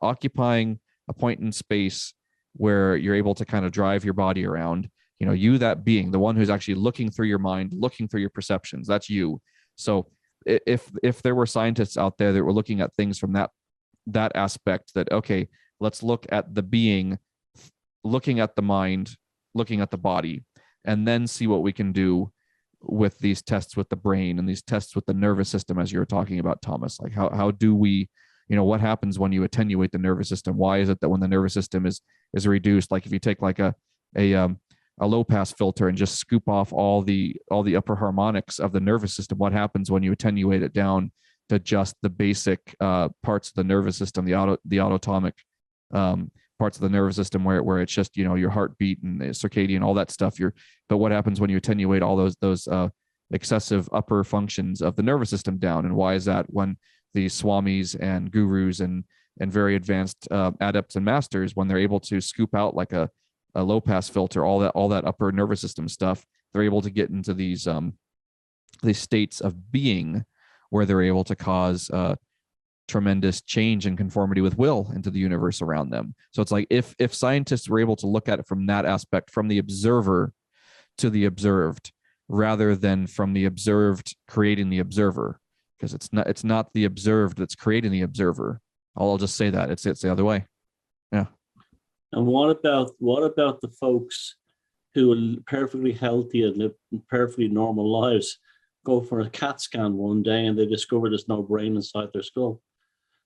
occupying a point in space where you're able to kind of drive your body around, you, that being, the one who's actually looking through your mind, looking through your perceptions, that's you. So if there were scientists out there that were looking at things from that aspect, that, okay, let's look at the being, looking at the mind, looking at the body, and then see what we can do with these tests with the brain and these tests with the nervous system, as you were talking about, Thomas. Like how do we, what happens when you attenuate the nervous system? Why is it that when the nervous system is reduced, like if you take like a low pass filter and just scoop off all the upper harmonics of the nervous system, what happens when you attenuate it down to just the basic parts of the nervous system, the autonomic parts of the nervous system where it's just, your heartbeat and circadian, all that stuff. But what happens when you attenuate all those excessive upper functions of the nervous system down? And why is that when the swamis and gurus and very advanced adepts and masters, when they're able to scoop out like a low pass filter, all that upper nervous system stuff, they're able to get into these states of being where they're able to cause tremendous change and conformity with will into the universe around them. So it's like if scientists were able to look at it from that aspect, from the observer to the observed, rather than from the observed creating the observer, because it's not the observed that's creating the observer. I'll just say that it's the other way. Yeah. And what about the folks who are perfectly healthy and live perfectly normal lives, go for a CAT scan one day and they discover there's no brain inside their skull?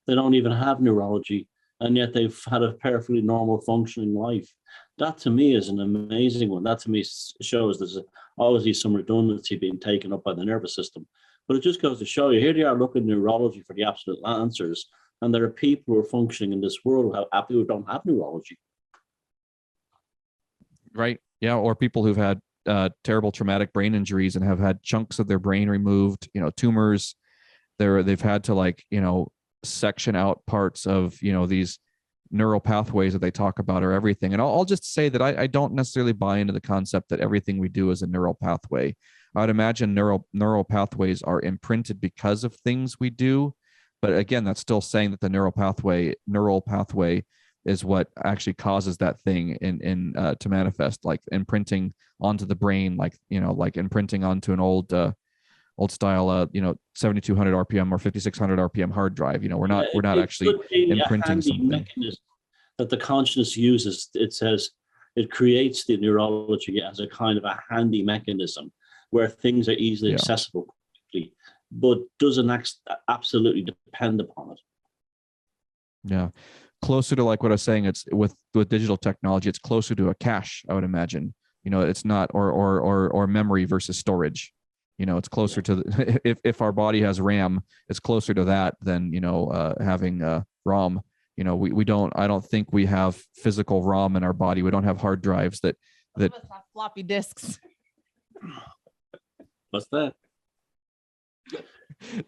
They don't even have neurology, and yet they've had a perfectly normal functioning life. That to me is an amazing one. That to me shows there's obviously some redundancy being taken up by the nervous system. But it just goes to show you, here they are looking at neurology for the absolute answers, and there are people who are functioning in this world who don't have neurology. Right. Yeah. Or people who've had terrible traumatic brain injuries and have had chunks of their brain removed, tumors. They've had to section out parts of, these neural pathways that they talk about or everything. And I'll just say that I don't necessarily buy into the concept that everything we do is a neural pathway. I would imagine neural pathways are imprinted because of things we do. But again, that's still saying that the neural pathway is what actually causes that thing to manifest, like imprinting onto the brain, like imprinting onto an old style 7200 RPM or 5600 RPM hard drive. We're not actually imprinting something. Mechanism that the consciousness uses. It says it creates the neurology as a kind of a handy mechanism where things are easily accessible quickly, but doesn't absolutely depend upon it. Yeah. Closer to like what I was saying, it's with digital technology, it's closer to a cache, I would imagine. It's not or memory versus storage. It's closer to if our body has RAM, it's closer to that than having ROM. I don't think we have physical ROM in our body. We don't have hard drives that Some of us have floppy disks. What's that?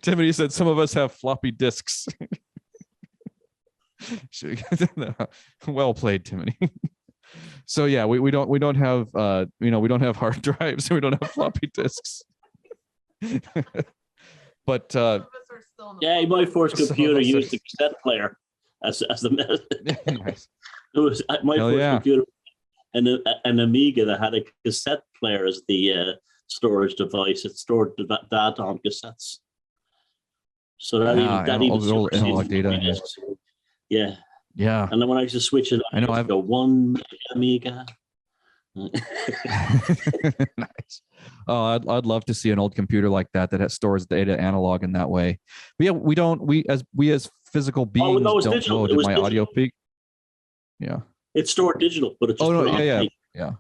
Timothy said some of us have floppy disks. Well played, Timothy. So yeah, we don't have we don't have hard drives, we don't have floppy disks. But yeah, my first computer used a cassette player as the nice. It was my first computer, an Amiga that had a cassette player as the storage device. It stored the data on cassettes. So that even analog data. Yeah. Yeah. And then when I used to switch it, I know I've got one Amiga. Nice. Oh, I'd love to see an old computer like that stores data analog in that way. But yeah, we as physical beings don't digital. know. Did my digital audio peak? Yeah. It's stored digital, but it's just yeah.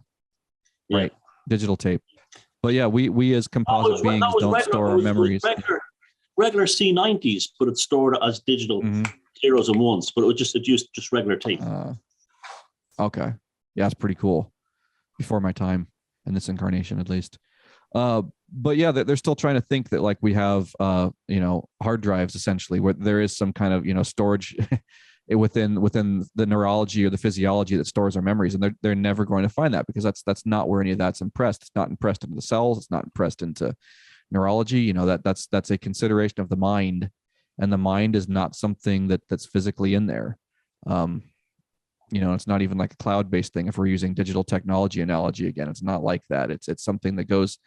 Right. Digital tape. But yeah, we as composite beings don't store our memories. regular C90s, but it's stored as digital zeros and ones, but it used just regular tape. Okay. Yeah, it's pretty cool. Before my time in this incarnation, at least. But yeah, they're still trying to think that like we have, hard drives essentially, where there is some kind of, storage within the neurology or the physiology that stores our memories. And they're never going to find that, because that's not where any of that's impressed. It's not impressed into the cells. It's not impressed into neurology. That's a consideration of the mind, and the mind is not something that's physically in there. It's not even like a cloud-based thing. If we're using digital technology analogy again, it's not like that. It's something that goes,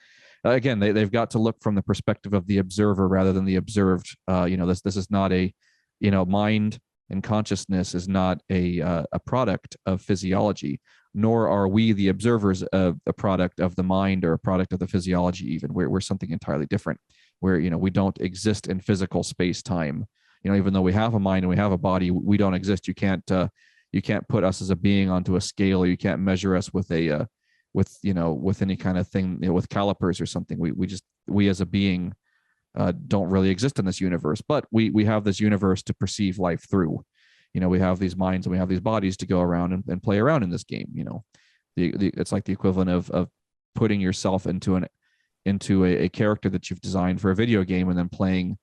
again, they've got to look from the perspective of the observer rather than the observed. This is not a, mind and consciousness is not a product of physiology, nor are we the observers of a product of the mind or a product of the physiology. Even we're something entirely different, where we don't exist in physical space-time. Even though we have a mind and we have a body, we don't exist. You can't put us as a being onto a scale, or you can't measure us with with any kind of thing, with calipers or something. We as a being don't really exist in this universe, but we have this universe to perceive life through. We have these minds and we have these bodies to go around and play around in this game. It's like the equivalent of putting yourself into a character that you've designed for a video game, and then playing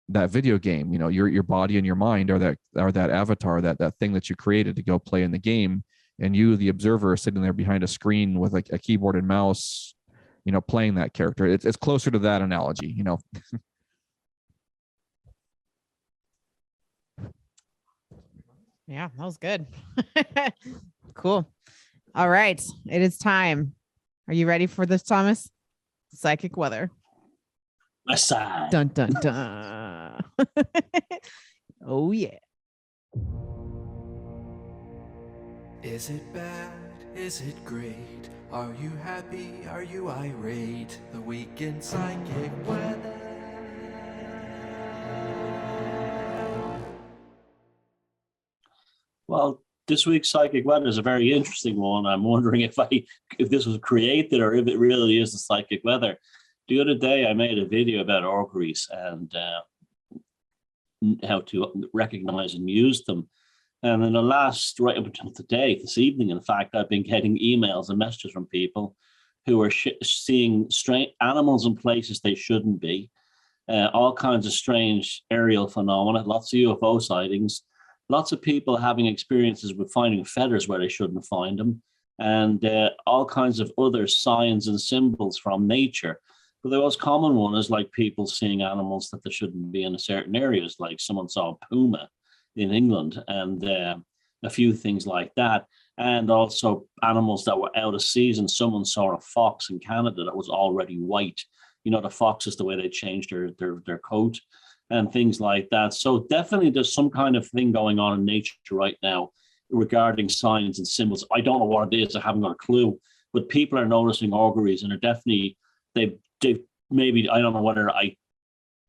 that video game. Your body and your mind are that avatar, that thing that you created to go play in the game, and you, the observer, are sitting there behind a screen with like a keyboard and mouse, playing that character. It's closer to that analogy. Yeah, that was good. Cool. All right, it is time. Are you ready for this, Thomas? Psychic weather. Reside. Dun dun dun. Oh yeah. Is it bad? Is it great? Are you happy? Are you irate? The weekend psychic weather. Well, this week's psychic weather is a very interesting one. I'm wondering if this was created or if it really is the psychic weather. The other day, I made a video about auguries and how to recognize and use them. And in the last, right up until today, this evening, in fact, I've been getting emails and messages from people who are seeing strange animals in places they shouldn't be, all kinds of strange aerial phenomena, lots of UFO sightings, lots of people having experiences with finding feathers where they shouldn't find them, and all kinds of other signs and symbols from nature. But the most common one is like people seeing animals that they shouldn't be in certain areas, like someone saw a puma in England, and a few things like that. And also animals that were out of season. Someone saw a fox in Canada that was already white. The foxes, the way they changed their coat and things like that. So definitely there's some kind of thing going on in nature right now regarding signs and symbols. I don't know what it is. I haven't got a clue. But people are noticing auguries, and are definitely, they've maybe, I don't know whether I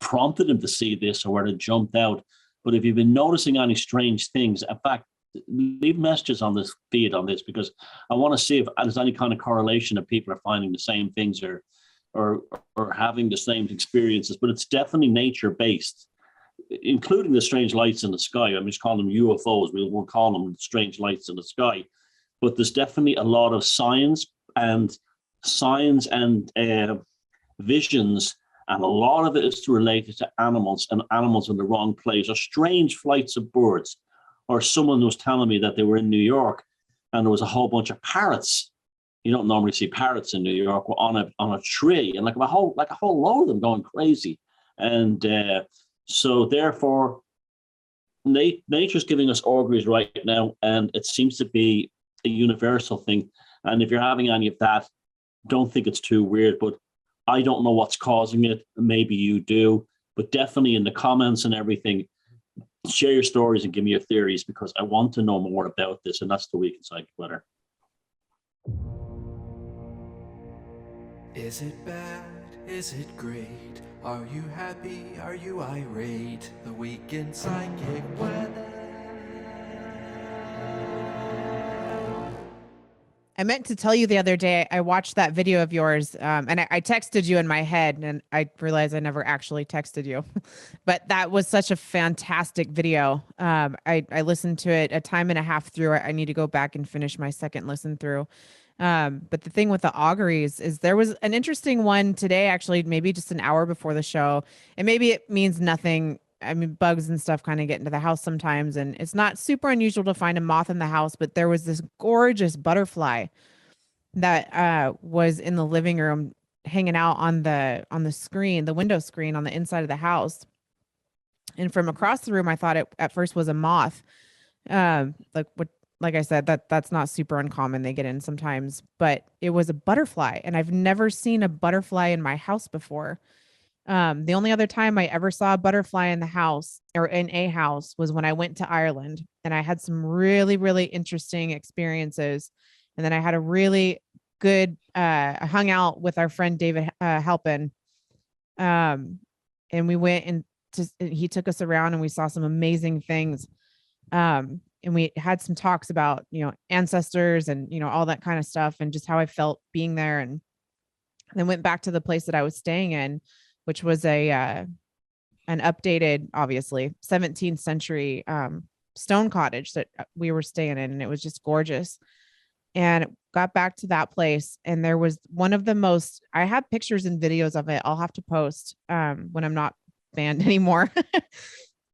prompted them to see this or whether it jumped out. But if you've been noticing any strange things, in fact, leave messages on this feed on this, because I want to see if there's any kind of correlation that people are finding the same things or having the same experiences. But it's definitely nature based, including the strange lights in the sky. I'm just calling them UFOs. We'll call them strange lights in the sky. But there's definitely a lot of science and visions. And a lot of it is related to animals, and animals in the wrong place, or strange flights of birds. Or someone was telling me that they were in New York and there was a whole bunch of parrots. You don't normally see parrots in New York, were on a tree, and like a whole load of them going crazy. And so therefore, nature's giving us auguries right now, and it seems to be a universal thing. And if you're having any of that, don't think it's too weird, but I don't know what's causing it. Maybe you do, but definitely in the comments and everything, share your stories and give me your theories, because I want to know more about this. And that's the week in psychic weather. Is it bad? Is it great? Are you happy? Are you irate? The weekend psychic weather. I meant to tell you the other day, I watched that video of yours, and I texted you in my head, and I realized I never actually texted you. But that was such a fantastic video. I listened to it a time and a half through. I need to go back and finish my second listen through. But the thing with the auguries is there was an interesting one today, actually, maybe just an hour before the show, and maybe it means nothing. I mean, bugs and stuff kind of get into the house sometimes, and it's not super unusual to find a moth in the house, but there was this gorgeous butterfly that was in the living room hanging out on the screen, the window screen on the inside of the house. And from across the room, I thought it at first was a moth. Like I said, that's not super uncommon. They get in sometimes, but it was a butterfly, and I've never seen a butterfly in my house before. The only other time I ever saw a butterfly in the house or in a house was when I went to Ireland, and I had some really, really interesting experiences. And then I had a really good, I hung out with our friend David Halpin. And we went and he took us around and we saw some amazing things. And we had some talks about, ancestors and, all that kind of stuff and just how I felt being there. And then went back to the place that I was staying in, which was an updated, obviously 17th century stone cottage that we were staying in. And it was just gorgeous. And got back to that place. And there was one of the most, I have pictures and videos of it. I'll have to post when I'm not banned anymore.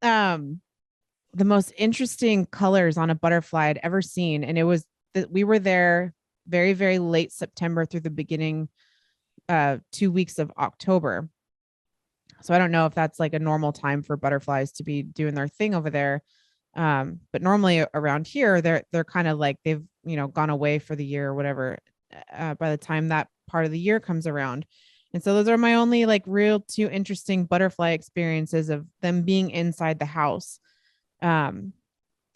The most interesting colors on a butterfly I'd ever seen. And it was that we were there very, very late September through the beginning 2 weeks of October. So I don't know if that's like a normal time for butterflies to be doing their thing over there. But normally around here, they're kind of like they've, gone away for the year or whatever, by the time that part of the year comes around. And so those are my only like real two interesting butterfly experiences of them being inside the house. And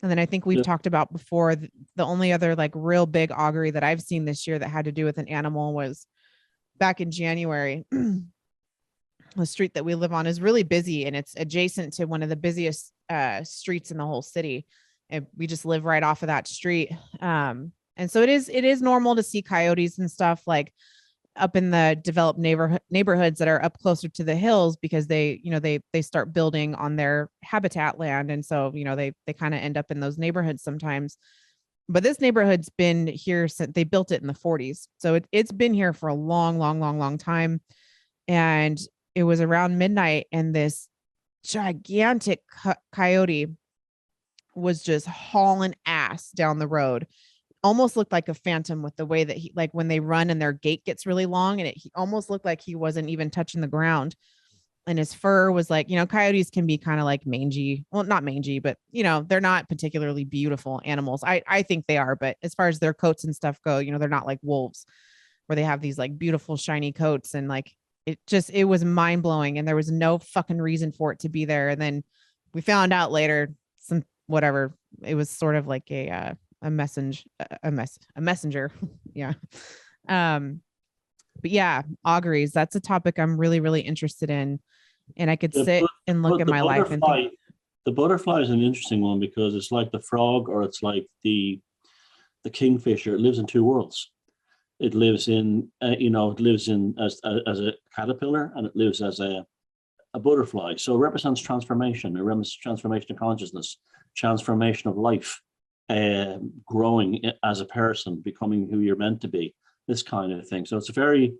then I think we've talked about before, the only other like real big augury that I've seen this year that had to do with an animal was back in January. The street that we live on is really busy, and it's adjacent to one of the busiest streets in the whole city. And we just live right off of that street. And so it is normal to see coyotes and stuff like up in the developed neighborhoods that are up closer to the hills, because they start building on their habitat land. And so, they kind of end up in those neighborhoods sometimes. But this neighborhood's been here since they built it in the 40s. So it's been here for a long, long, long, long time. And it was around midnight, and this gigantic coyote was just hauling ass down the road. Almost looked like a phantom with the way that he, like when they run and their gait gets really long, and he almost looked like he wasn't even touching the ground. And his fur was like, coyotes can be kind of like mangy. Well, not mangy, but they're not particularly beautiful animals. I think they are, but as far as their coats and stuff go, they're not like wolves where they have these like beautiful shiny coats. And like, it was mind blowing, and there was no fucking reason for it to be there. And then we found out later whatever, it was sort of like a messenger. Yeah. But yeah, auguries, that's a topic I'm really, really interested in. And I could sit and look at my life and think. The butterfly is an interesting one because it's like the frog, or it's like the kingfisher. It lives in two worlds. It lives in, it lives in as a caterpillar, and it lives as a butterfly. So it represents transformation. It represents transformation of consciousness, transformation of life, growing as a person, becoming who you're meant to be. This kind of thing. So it's a very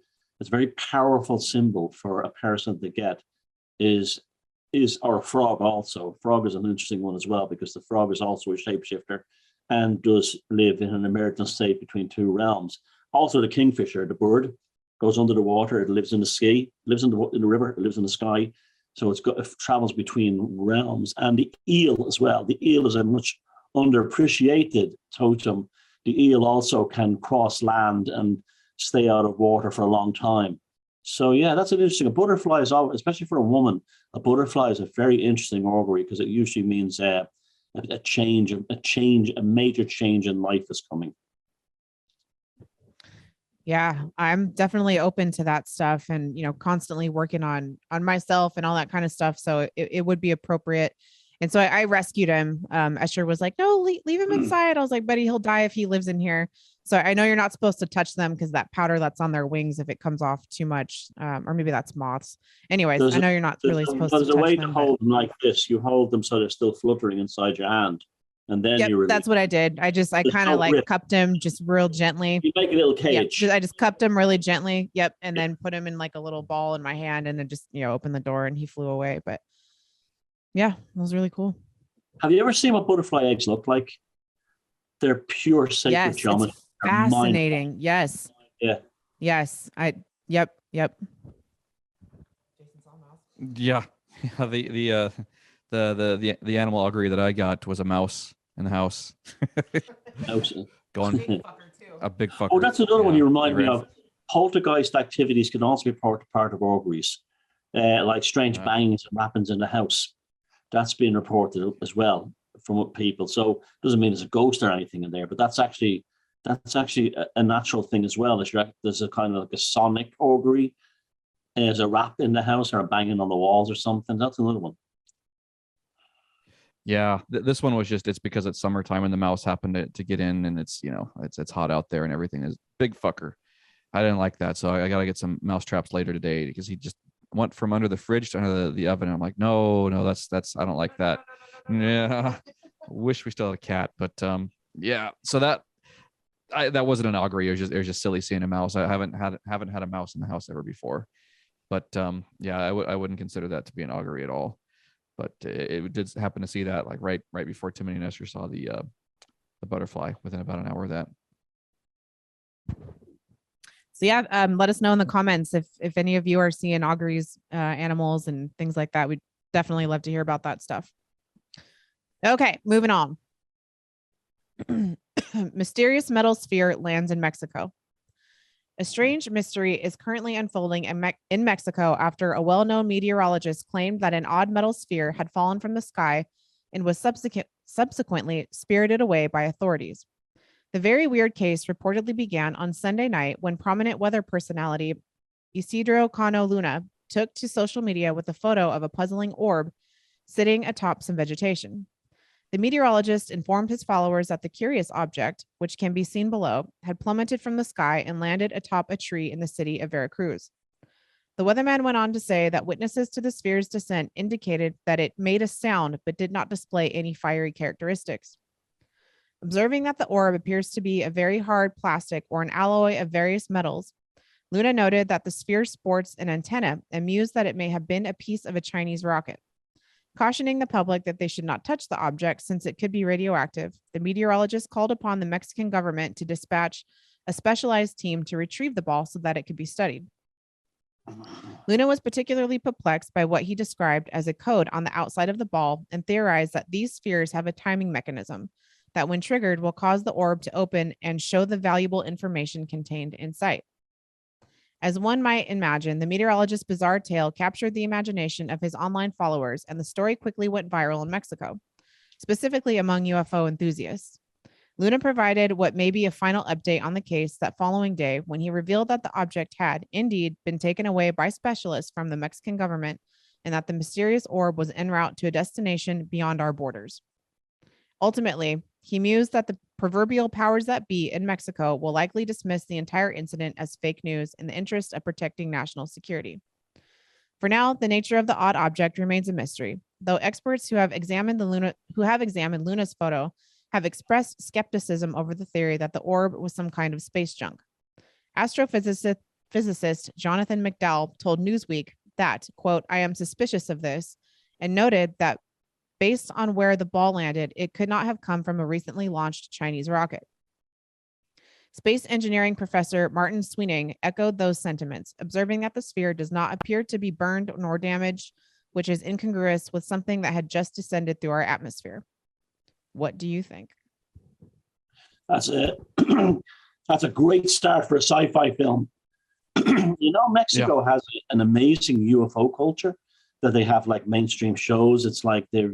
powerful symbol for a person to get. Or a frog also. Frog is an interesting one as well, because the frog is also a shapeshifter and does live in an emergent state between two realms. Also, the kingfisher, the bird, goes under the water. It lives in the sky, lives in the river, it lives in the sky. So it travels between realms. And the eel as well. The eel is a much underappreciated totem. The eel also can cross land and stay out of water for a long time. So yeah, that's an interesting. A butterfly is always, especially for a woman, a butterfly is a very interesting augury, because it usually means a major change in life is coming. Yeah, I'm definitely open to that stuff, and constantly working on myself and all that kind of stuff. So it would be appropriate. And so I rescued him. Esther was like, no, leave him inside. I was like, buddy, he'll die if he lives in here. So I know you're not supposed to touch them because that powder that's on their wings, if it comes off too much, or maybe that's moths. Anyways, I know you're not really supposed to touch them. There's a way to hold them like this. You hold them so they're still fluttering inside your hand. And then you release. That's what I did. I kind of like cupped him just real gently. You make a little cage. Yep, I just cupped him really gently. Yep. And then put him in like a little ball in my hand and then just, open the door and he flew away. But yeah, it was really cool. Have you ever seen what butterfly eggs look like? They're pure sacred geometry. It's fascinating. Yes. Yeah. Yes. Yep. Yeah. The animal augury that I got was a mouse in the house. Going big fucker too. A big fucker. Oh, that's another one you remind me of. Poltergeist activities can also be part of auguries, like strange bangings and rappings in the house. That's been reported as well from people. So it doesn't mean there's a ghost or anything in there, but that's actually a natural thing as well. There's a kind of like a sonic augury. There's a rap in the house or a banging on the walls or something. That's another one. Yeah, this one was just, it's because it's summertime and the mouse happened to get in and it's, it's hot out there and everything is big fucker. I didn't like that. So I got to get some mouse traps later today because he just went from under the fridge to under the oven. And I'm like, no, that's, I don't like that. Yeah. Wish we still had a cat, but yeah. So that wasn't an augury. It was just silly seeing a mouse. I haven't had a mouse in the house ever before, but yeah, I wouldn't consider that to be an augury at all. But it did happen to see that like right before Timothy and Esther saw the butterfly within about an hour of that. So yeah, let us know in the comments if any of you are seeing auguries, animals and things like that. We'd definitely love to hear about that stuff. Okay, moving on. Mysterious metal sphere lands in Mexico. A strange mystery is currently unfolding in Mexico after a well-known meteorologist claimed that an odd metal sphere had fallen from the sky and was subsequently spirited away by authorities. The very weird case reportedly began on Sunday night when prominent weather personality Isidro Cano Luna took to social media with a photo of a puzzling orb sitting atop some vegetation. The meteorologist informed his followers that the curious object, which can be seen below, had plummeted from the sky and landed atop a tree in the city of Veracruz. The weatherman went on to say that witnesses to the sphere's descent indicated that it made a sound but did not display any fiery characteristics. Observing that the orb appears to be a very hard plastic or an alloy of various metals, Luna noted that the sphere sports an antenna and mused that it may have been a piece of a Chinese rocket. Cautioning the public that they should not touch the object since it could be radioactive, the meteorologist called upon the Mexican government to dispatch a specialized team to retrieve the ball so that it could be studied. Luna was particularly perplexed by what he described as a code on the outside of the ball and theorized that these spheres have a timing mechanism that, when triggered, will cause the orb to open and show the valuable information contained inside. As one might imagine, the meteorologist's bizarre tale captured the imagination of his online followers, and the story quickly went viral in Mexico, specifically among UFO enthusiasts. Luna provided what may be a final update on the case that following day when he revealed that the object had indeed been taken away by specialists from the Mexican government and that the mysterious orb was en route to a destination beyond our borders. Ultimately, he mused that the proverbial powers that be in Mexico will likely dismiss the entire incident as fake news in the interest of protecting national security. For now, the nature of the odd object remains a mystery, though experts who have examined Luna's photo have expressed skepticism over the theory that the orb was some kind of space junk. Astrophysicist Jonathan McDowell told Newsweek that, quote, "I am suspicious of this," and noted that based on where the ball landed, it could not have come from a recently launched Chinese rocket. Space engineering professor Martin Sweeney echoed those sentiments, observing that the sphere does not appear to be burned nor damaged, which is incongruous with something that had just descended through our atmosphere. What do you think? That's a great start for a sci-fi film. Mexico has an amazing UFO culture that they have like mainstream shows. It's like they're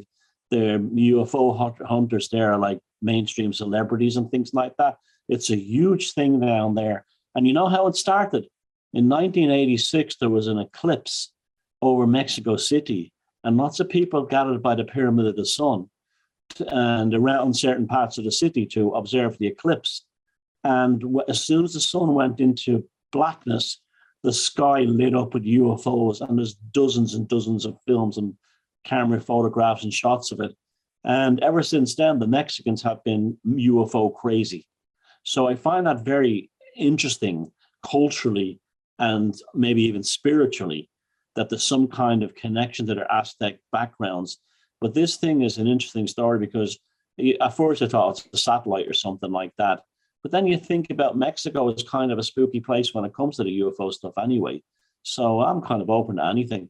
UFO hunters. They're like mainstream celebrities and things like that. It's a huge thing down there. And you know how it started? In 1986, there was an eclipse over Mexico City. and lots of people gathered by the Pyramid of the Sun and around certain parts of the city to observe the eclipse. And as soon as the sun went into blackness, the sky lit up with UFOs, and there's dozens and dozens of films and camera photographs and shots of it. And ever since then, the Mexicans have been UFO crazy. So I find that very interesting culturally and maybe even spiritually, that there's some kind of connection to their Aztec backgrounds. But this thing is an interesting story because at first I thought it's a satellite or something like that. But then you think about Mexico as kind of a spooky place when it comes to the UFO stuff anyway. So I'm kind of open to anything.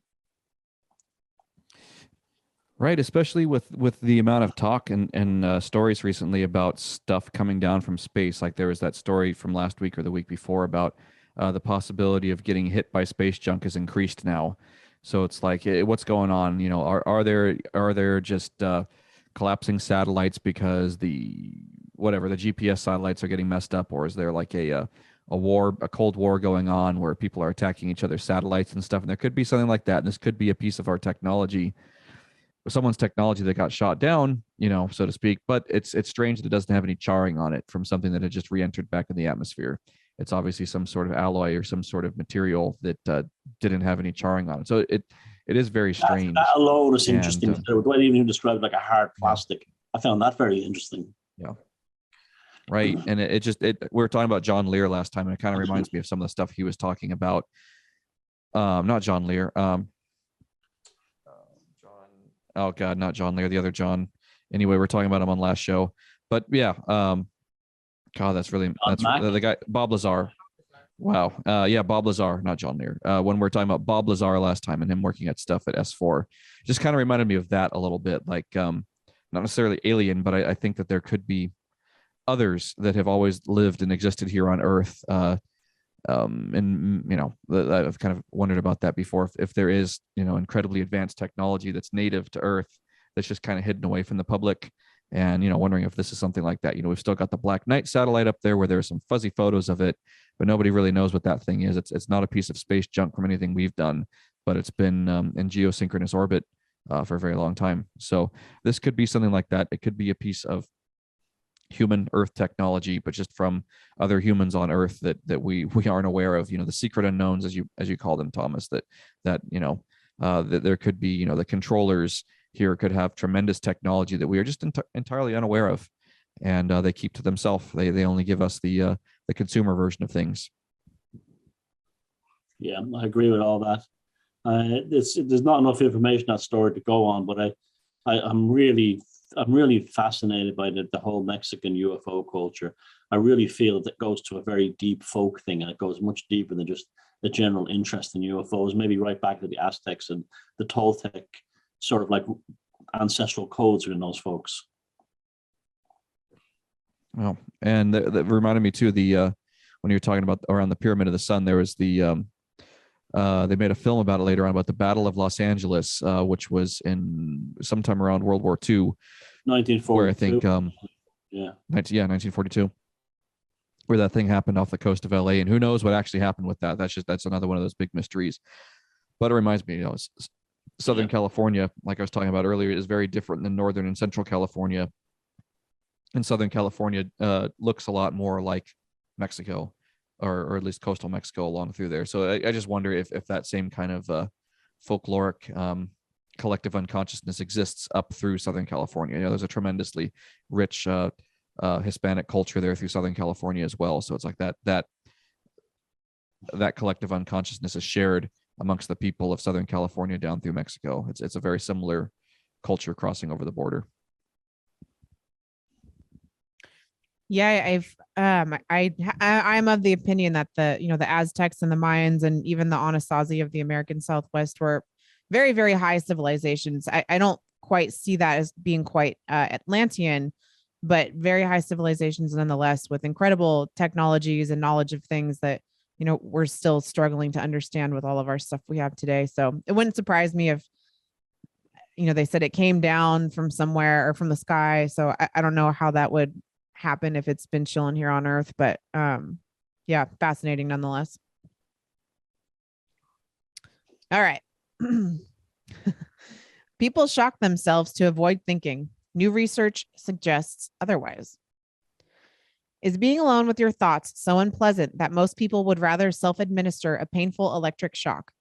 Right, especially with the amount of talk and stories recently about stuff coming down from space. Like there was that story from last week or the week before about the possibility of getting hit by space junk has increased now. So it's like, what's going on? You know, are there just collapsing satellites because the GPS satellites are getting messed up, or is there like a Cold War going on where people are attacking each other's satellites and stuff? And there could be something like that. And this could be a piece of our technology, someone's technology that got shot down, you know, so to speak. But it's strange that it doesn't have any charring on it from something that had just re-entered back in the atmosphere. It's obviously some sort of alloy or some sort of material that didn't have any charring on it. So it is very strange. That alone is interesting. The way they even describe it like a hard plastic. I found that very interesting. Yeah. Right. And we were talking about John Lear last time, and it kind of reminds me of some of the stuff he was talking about. Not John Lear. Oh God, not John Lear, the other John. Anyway, we're talking about him on last show. But yeah, God, that's the guy, Bob Lazar. Wow. Yeah, Bob Lazar, not John Lear. When we're talking about Bob Lazar last time and him working at stuff at S4, just kind of reminded me of that a little bit. Like not necessarily alien, but I think that there could be others that have always lived and existed here on Earth. And you know, I've kind of wondered about that before. If there is, you know, incredibly advanced technology that's native to Earth that's just kind of hidden away from the public, and you know, wondering if this is something like that. You know, we've still got the Black Knight satellite up there where there's some fuzzy photos of it, but nobody really knows what that thing is. It's not a piece of space junk from anything we've done, but it's been in geosynchronous orbit for a very long time. So this could be something like that. It could be a piece of human Earth technology, but just from other humans on Earth that we aren't aware of. You know, the secret unknowns, as you call them, Thomas. That you know, that there could be, you know, the controllers here could have tremendous technology that we are just entirely unaware of, and they keep to themselves. They only give us the consumer version of things. Yeah, I agree with all that. There's not enough information in that story to go on, but I'm really fascinated by the whole Mexican UFO culture. I really feel that goes to a very deep folk thing, and it goes much deeper than just the general interest in UFOs, maybe right back to the Aztecs and the Toltec sort of like ancestral codes in those folks. Well, and that reminded me too, when you were talking about around the Pyramid of the Sun, there was they made a film about it later on about the Battle of Los Angeles, which was in sometime around World War II. 1942. Where I think, 1942. Where that thing happened off the coast of LA, and who knows what actually happened with that. That's another one of those big mysteries. But it reminds me, you know, Southern California, like I was talking about earlier, is very different than Northern and Central California. And Southern California looks a lot more like Mexico, or at least coastal Mexico along through there. So I just wonder if that same kind of folkloric collective unconsciousness exists up through Southern California. You know, there's a tremendously rich Hispanic culture there through Southern California as well. So it's like that collective unconsciousness is shared amongst the people of Southern California down through Mexico. It's a very similar culture crossing over the border. Yeah, I'm of the opinion that the Aztecs and the Mayans and even the Anasazi of the American Southwest were very, very high civilizations. I don't quite see that as being quite Atlantean, but very high civilizations nonetheless, with incredible technologies and knowledge of things that, you know, we're still struggling to understand with all of our stuff we have today. So it wouldn't surprise me if, you know, they said it came down from somewhere or from the sky. So I don't know how that would happen if it's been chilling here on Earth, but yeah, fascinating nonetheless. All right. People shock themselves to avoid thinking. New research suggests otherwise. Is being alone with your thoughts so unpleasant that most people would rather self-administer a painful electric shock?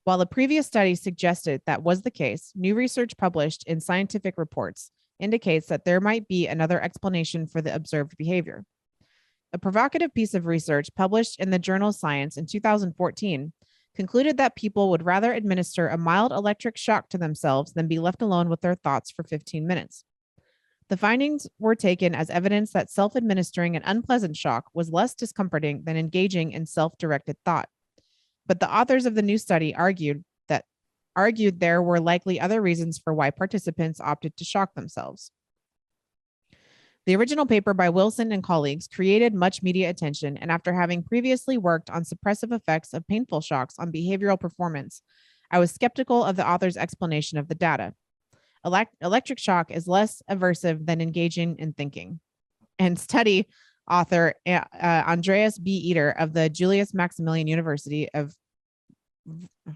While a previous study suggested that was the case, new research published in Scientific Reports indicates that there might be another explanation for the observed behavior. A provocative piece of research published in the journal Science in 2014 concluded that people would rather administer a mild electric shock to themselves than be left alone with their thoughts for 15 minutes. The findings were taken as evidence that self-administering an unpleasant shock was less discomforting than engaging in self-directed thought. But the authors of the new study argued there were likely other reasons for why participants opted to shock themselves. The original paper by Wilson and colleagues created much media attention, and after having previously worked on suppressive effects of painful shocks on behavioral performance, I was skeptical of the author's explanation of the data. Electric shock is less aversive than engaging in thinking. And study author Andreas B. Eder of the Julius Maximilian University of,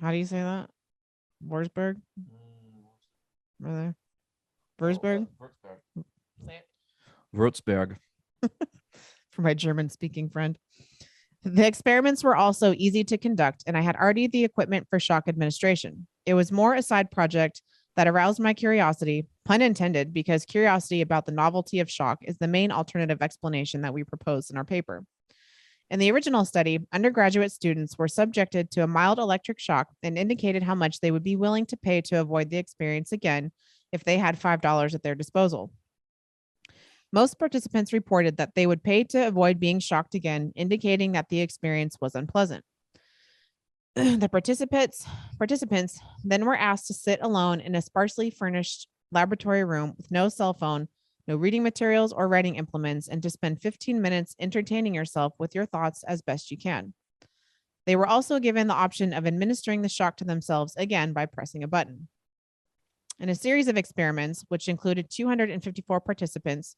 how do you say that? Wurzburg? Wurzburg? Würzburg. For my German speaking friend. The experiments were also easy to conduct, and I had already the equipment for shock administration. It was more a side project that aroused my curiosity, pun intended, because curiosity about the novelty of shock is the main alternative explanation that we proposed in our paper. In the original study, undergraduate students were subjected to a mild electric shock and indicated how much they would be willing to pay to avoid the experience again if they had $5 at their disposal. Most participants reported that they would pay to avoid being shocked again, indicating that the experience was unpleasant. The participants then were asked to sit alone in a sparsely furnished laboratory room with no cell phone, no reading materials or writing implements, and to spend 15 minutes entertaining yourself with your thoughts as best you can. They were also given the option of administering the shock to themselves again by pressing a button. In a series of experiments, which included 254 participants,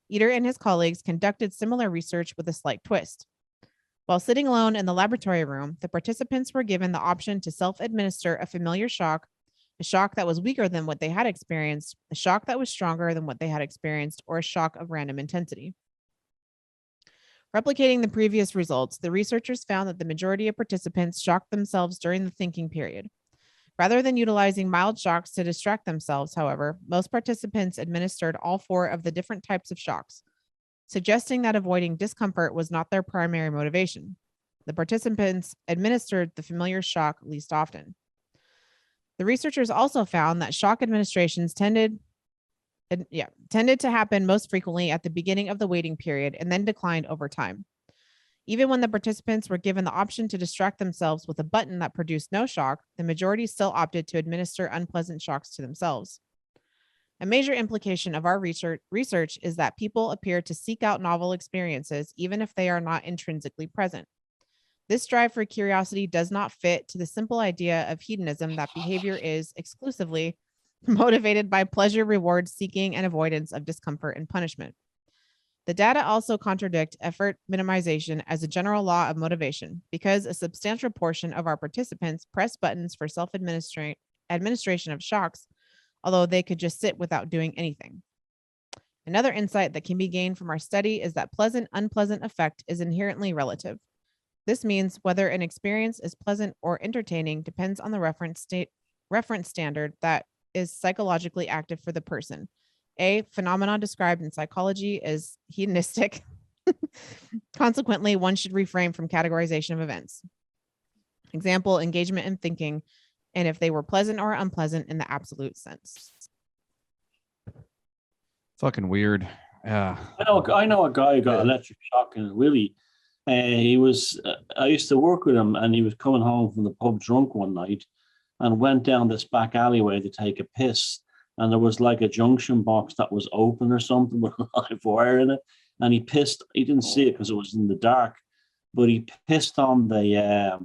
Eder and his colleagues conducted similar research with a slight twist. While sitting alone in the laboratory room, the participants were given the option to self-administer a familiar shock, a shock that was weaker than what they had experienced, a shock that was stronger than what they had experienced, or a shock of random intensity. Replicating the previous results, the researchers found that the majority of participants shocked themselves during the thinking period. Rather than utilizing mild shocks to distract themselves, however, most participants administered all 4 of the different types of shocks, suggesting that avoiding discomfort was not their primary motivation. The participants administered the familiar shock least often. The researchers also found that shock administrations tended to happen most frequently at the beginning of the waiting period and then declined over time. Even when the participants were given the option to distract themselves with a button that produced no shock, the majority still opted to administer unpleasant shocks to themselves. A major implication of our research is that people appear to seek out novel experiences even if they are not intrinsically present. This drive for curiosity does not fit to the simple idea of hedonism that behavior is exclusively motivated by pleasure, reward seeking, and avoidance of discomfort and punishment. The data also contradict effort minimization as a general law of motivation because a substantial portion of our participants press buttons for self-administration of shocks, although they could just sit without doing anything. Another insight that can be gained from our study is that pleasant, unpleasant effect is inherently relative. This means whether an experience is pleasant or entertaining depends on the reference standard that is psychologically active for the person. A phenomenon described in psychology is hedonistic. Consequently, one should refrain from categorization of events. Example, engagement in thinking, and if they were pleasant or unpleasant in the absolute sense. Fucking weird. Yeah. I know a guy who got electric shock and really, he was. I used to work with him, and he was coming home from the pub drunk one night, and went down this back alleyway to take a piss, and there was like a junction box that was open or something with a live wire in it, and he pissed. He didn't see it because it was in the dark, but he pissed on the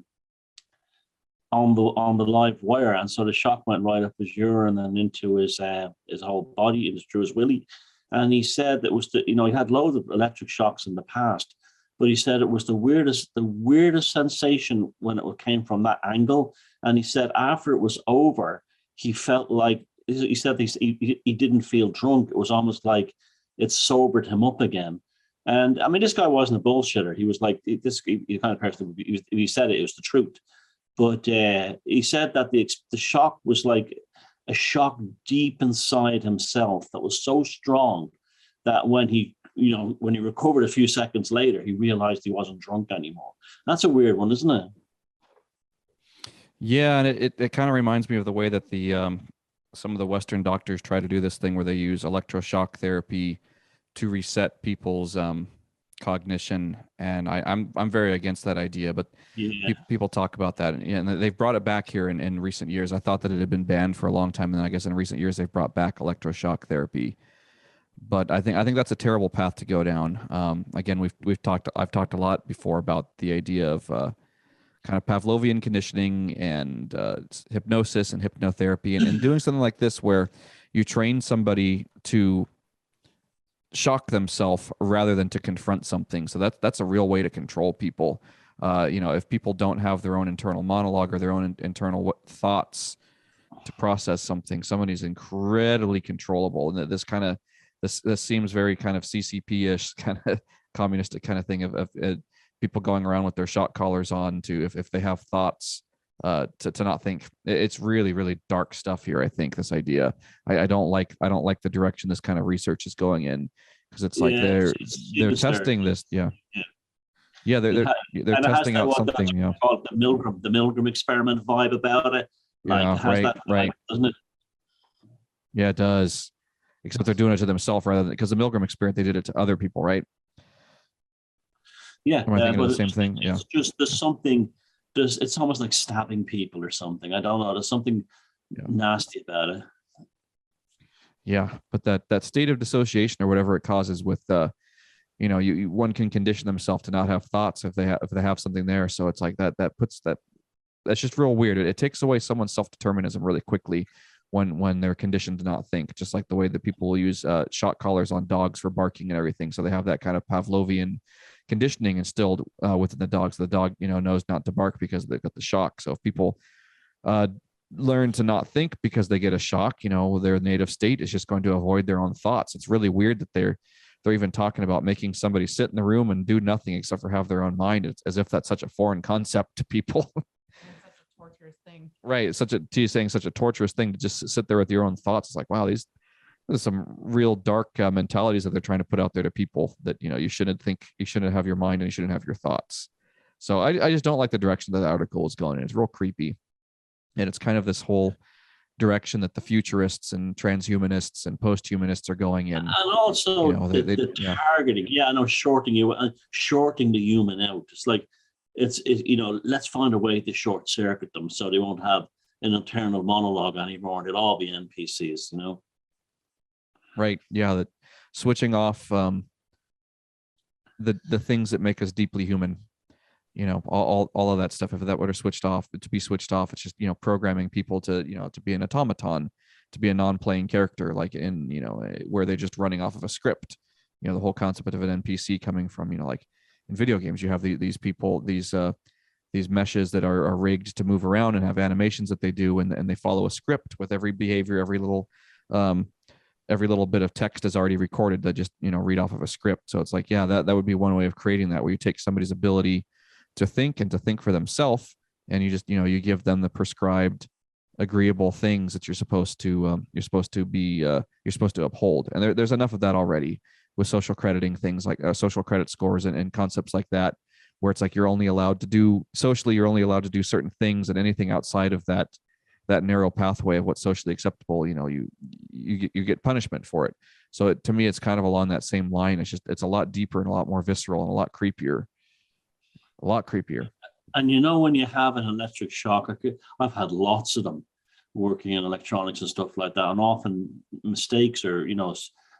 live wire, and so the shock went right up his urine and into his whole body, through his willy. And he said that was he had loads of electric shocks in the past, but he said it was the weirdest sensation when it came from that angle. And he said after it was over, he felt like he said he didn't feel drunk. It was almost like it sobered him up again. And I mean, this guy wasn't a bullshitter. He was like the kind of person. He said it was the truth. But he said that the shock was like a shock deep inside himself that was so strong that when he recovered a few seconds later, he realized he wasn't drunk anymore. That's a weird one, isn't it? Yeah, and it kind of reminds me of the way that the some of the Western doctors try to do this thing where they use electroshock therapy to reset people's cognition, and I'm very against that idea. But people talk about that, and they've brought it back here in recent years. I thought that it had been banned for a long time, and then I guess in recent years they've brought back electroshock therapy. But I think that's a terrible path to go down. Again, I've talked a lot before about the idea of kind of Pavlovian conditioning and hypnosis and hypnotherapy, and doing something like this where you train somebody to shock themselves rather than to confront something. So that's a real way to control people. If people don't have their own internal monologue or their own internal thoughts to process something, somebody's incredibly controllable. And this seems very kind of CCP-ish, kind of communistic kind of thing of people going around with their shock collars on to if they have thoughts to not think. It's really, really dark stuff here. I think this idea, I don't like the direction this kind of research is going in, because it's like they're testing this. Yeah. They're testing out something. Called the Milgram experiment vibe about it. Right, doesn't it? Yeah, it does. Except they're doing it to themselves rather than, because the Milgram experiment, they did it to other people, right? Yeah, Am I thinking of the same thing? It's just there's something. It's almost like stabbing people or something. I don't know. There's something nasty about it. Yeah, but that state of dissociation or whatever it causes with one can condition themselves to not have thoughts if they have something there. So it's like that's just real weird. It takes away someone's self-determinism really quickly when they're conditioned to not think, just like the way that people will use shock collars on dogs for barking and everything. So they have that kind of Pavlovian conditioning instilled within the dog. So the dog, knows not to bark because they've got the shock. So if people learn to not think because they get a shock, their native state is just going to avoid their own thoughts. It's really weird that they're even talking about making somebody sit in the room and do nothing except for have their own mind. It's as if that's such a foreign concept to people. Torturous thing, right? Such a torturous thing to just sit there with your own thoughts. It's like, wow, there's some real dark mentalities that they're trying to put out there to people, that you shouldn't think, you shouldn't have your mind, and you shouldn't have your thoughts. So I just don't like the direction that the article is going in. It's real creepy, and it's kind of this whole direction that the futurists and transhumanists and posthumanists are going in, and also the targeting. Yeah, I know, shorting the human out. It's like let's find a way to short circuit them so they won't have an internal monologue anymore. They'll all be NPCs. Right. Yeah. That switching off the things that make us deeply human, all of that stuff. If that were switched off, to be switched off, it's just, programming people to, to be an automaton, to be a non-playing character, like in, where they're just running off of a script. The whole concept of an NPC coming from, like in video games, you have these people, these meshes that are rigged to move around and have animations that they do, and they follow a script with every behavior, every little bit of text is already recorded that just read off of a script. So it's like, that would be one way of creating that, where you take somebody's ability to think and to think for themselves, and you just you give them the prescribed agreeable things that you're supposed to uphold. And there's enough of that already with social crediting, things like social credit scores and concepts like that, where it's like you're only allowed to do certain things, and anything outside of that narrow pathway of what's socially acceptable, you get punishment for it. So to me, it's kind of along that same line. It's a lot deeper and a lot more visceral and a lot creepier. And when you have an electric shock, I've had lots of them working in electronics and stuff like that, and often mistakes or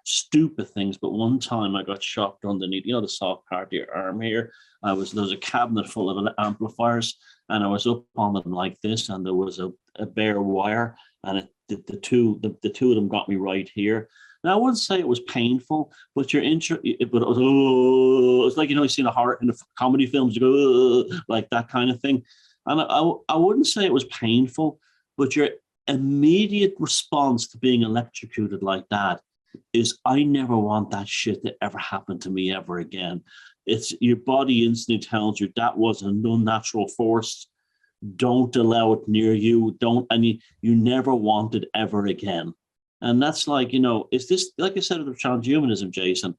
stupid things. But one time I got shocked underneath, the soft part of your arm here. There was a cabinet full of amplifiers, and I was up on them like this, and there was a bare wire, and the two of them got me right here. Now, I wouldn't say it was painful, but but it was like, you seen a horror in the comedy films, you go like that kind of thing. And I wouldn't say it was painful, but immediate response to being electrocuted like that is, I never want that shit to ever happen to me ever again. It's your body instantly tells you that was an unnatural force. Don't allow it near you. You never want it ever again. And that's like, is this, like I said, of transhumanism, Jason?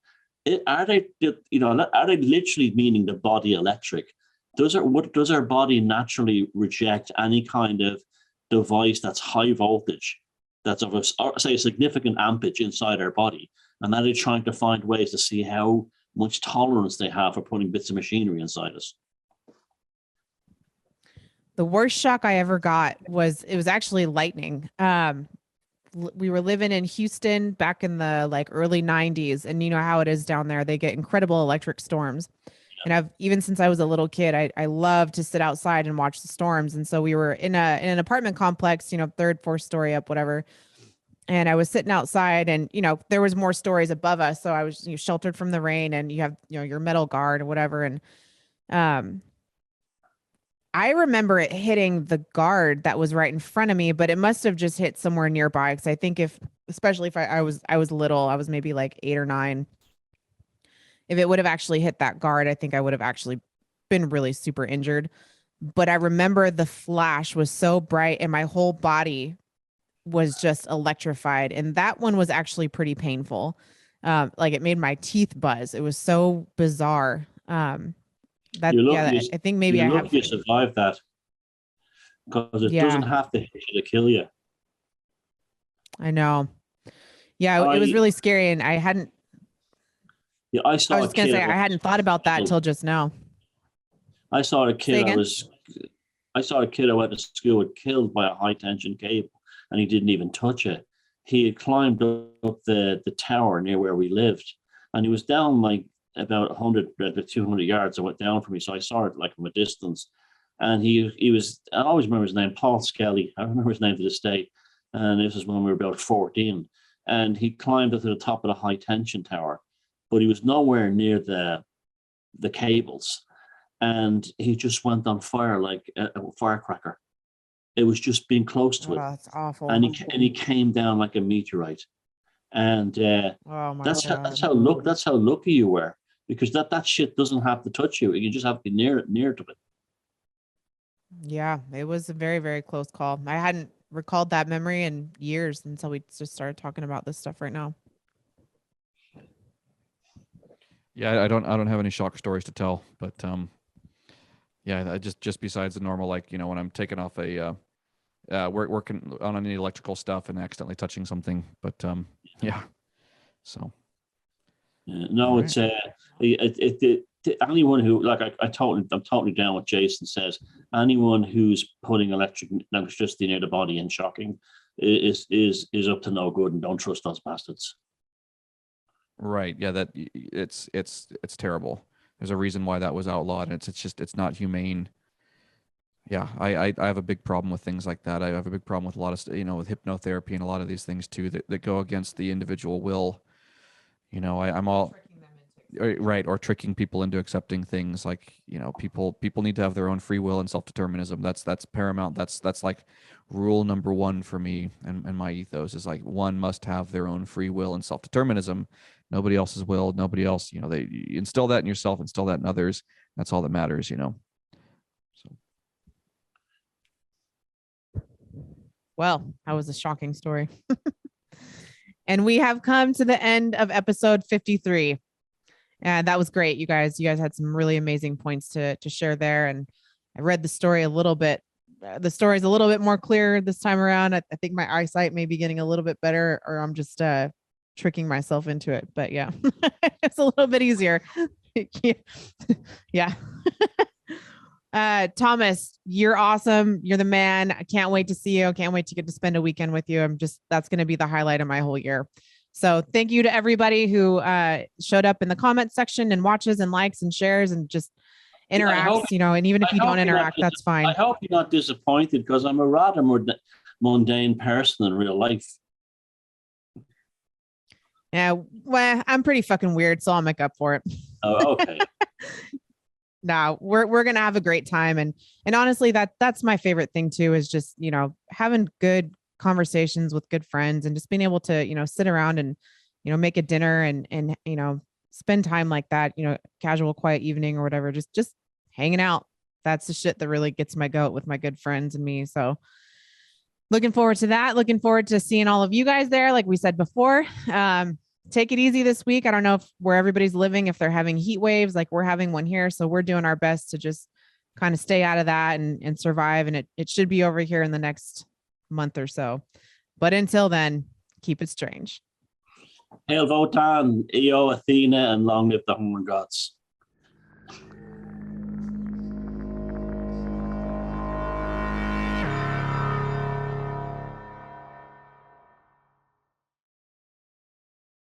Are they literally meaning the body electric? Does our body naturally reject any kind of device that's high voltage, that's of a significant ampage inside our body? And are they trying to find ways to see how much tolerance they have for putting bits of machinery inside us? The worst shock I ever got was actually lightning. We were living in Houston back in the early 90s, and you know how it is down there. They get incredible electric storms. And even since I was a little kid, I love to sit outside and watch the storms. And so we were in an apartment complex, third, fourth story up, whatever. And I was sitting outside, and there was more stories above us, so I was sheltered from the rain, and you have your metal guard or whatever. And I remember it hitting the guard that was right in front of me, but it must have just hit somewhere nearby. Because I think especially if I was little, I was maybe like 8 or 9. If it would have actually hit that guard, I think I would have actually been really super injured. But I remember the flash was so bright, and my whole body was just electrified. And that one was actually pretty painful. It made my teeth buzz. It was so bizarre. I think maybe I have. You survived that, because it doesn't have to hit you to kill you. I know. Yeah, it was really scary, and I hadn't. Yeah, I was just gonna say I hadn't thought about that until just now. I saw a kid. I saw a kid I went to school with killed by a high tension cable, and he didn't even touch it. He had climbed up the tower near where we lived, and he was down about 100, 200 yards. I went down from me, so I saw it from a distance. And he was, I always remember his name, Paul Skelly. I remember his name to this day. And this was when we were about 14. And he climbed up to the top of the high tension tower, but he was nowhere near the cables. And he just went on fire like a firecracker. It was just being close to it. That's awful. And he came down like a meteorite. And that's how lucky you were, because that shit doesn't have to touch you. You just have to be near to it. Yeah, it was a very, very close call. I hadn't recalled that memory in years until we just started talking about this stuff right now. Yeah, I don't have any shock stories to tell, but I just besides the normal, when I'm taking off working on any electrical stuff and accidentally touching something, but so no, right. It's anyone who I'm totally down with Jason says. Anyone who's putting electricity near the body and shocking is up to no good, and don't trust those bastards. Right. Yeah, that it's terrible. There's a reason why that was outlawed, and it's not humane. Yeah, I have a big problem with things like that. I have a big problem with a lot of with hypnotherapy and a lot of these things too that go against the individual will. I'm all right, or tricking people into accepting things people need to have their own free will and self-determinism. That's paramount. That's like rule number 1 for me and my ethos is one must have their own free will and self-determinism. Nobody else's will, nobody else. They instill that in yourself, instill that in others. That's all that matters. So. Well, that was a shocking story. And we have come to the end of episode 53. And that was great, you guys. You guys had some really amazing points to share there. And I read the story a little bit. The story is a little bit more clear this time around. I think my eyesight may be getting a little bit better, or I'm just tricking myself into it. But yeah, it's a little bit easier. Yeah. Thomas, you're awesome. You're the man. I can't wait to see you. I can't wait to get to spend a weekend with you. That's going to be the highlight of my whole year. So thank you to everybody who showed up in the comment section and watches and likes and shares and just interacts, and even if you don't interact, that's fine. I hope you're not disappointed, because I'm a rather more mundane person in real life. Yeah, well, I'm pretty fucking weird, so I'll make up for it. Oh, okay. No, we're gonna have a great time, and honestly, that's my favorite thing too, is just having good conversations with good friends, and just being able to, sit around and, make a dinner and, spend time like that, casual, quiet evening or whatever, just hanging out. That's the shit that really gets my goat with my good friends and me. So looking forward to that. Looking forward to seeing all of you guys there. Like we said before, take it easy this week. I don't know where everybody's living, if they're having heat waves, like we're having one here. So we're doing our best to just kind of stay out of that and survive. And it should be over here in the next month or so. But until then, keep it strange. Hail Votan, Io, Athena, and long live the Horn Gods.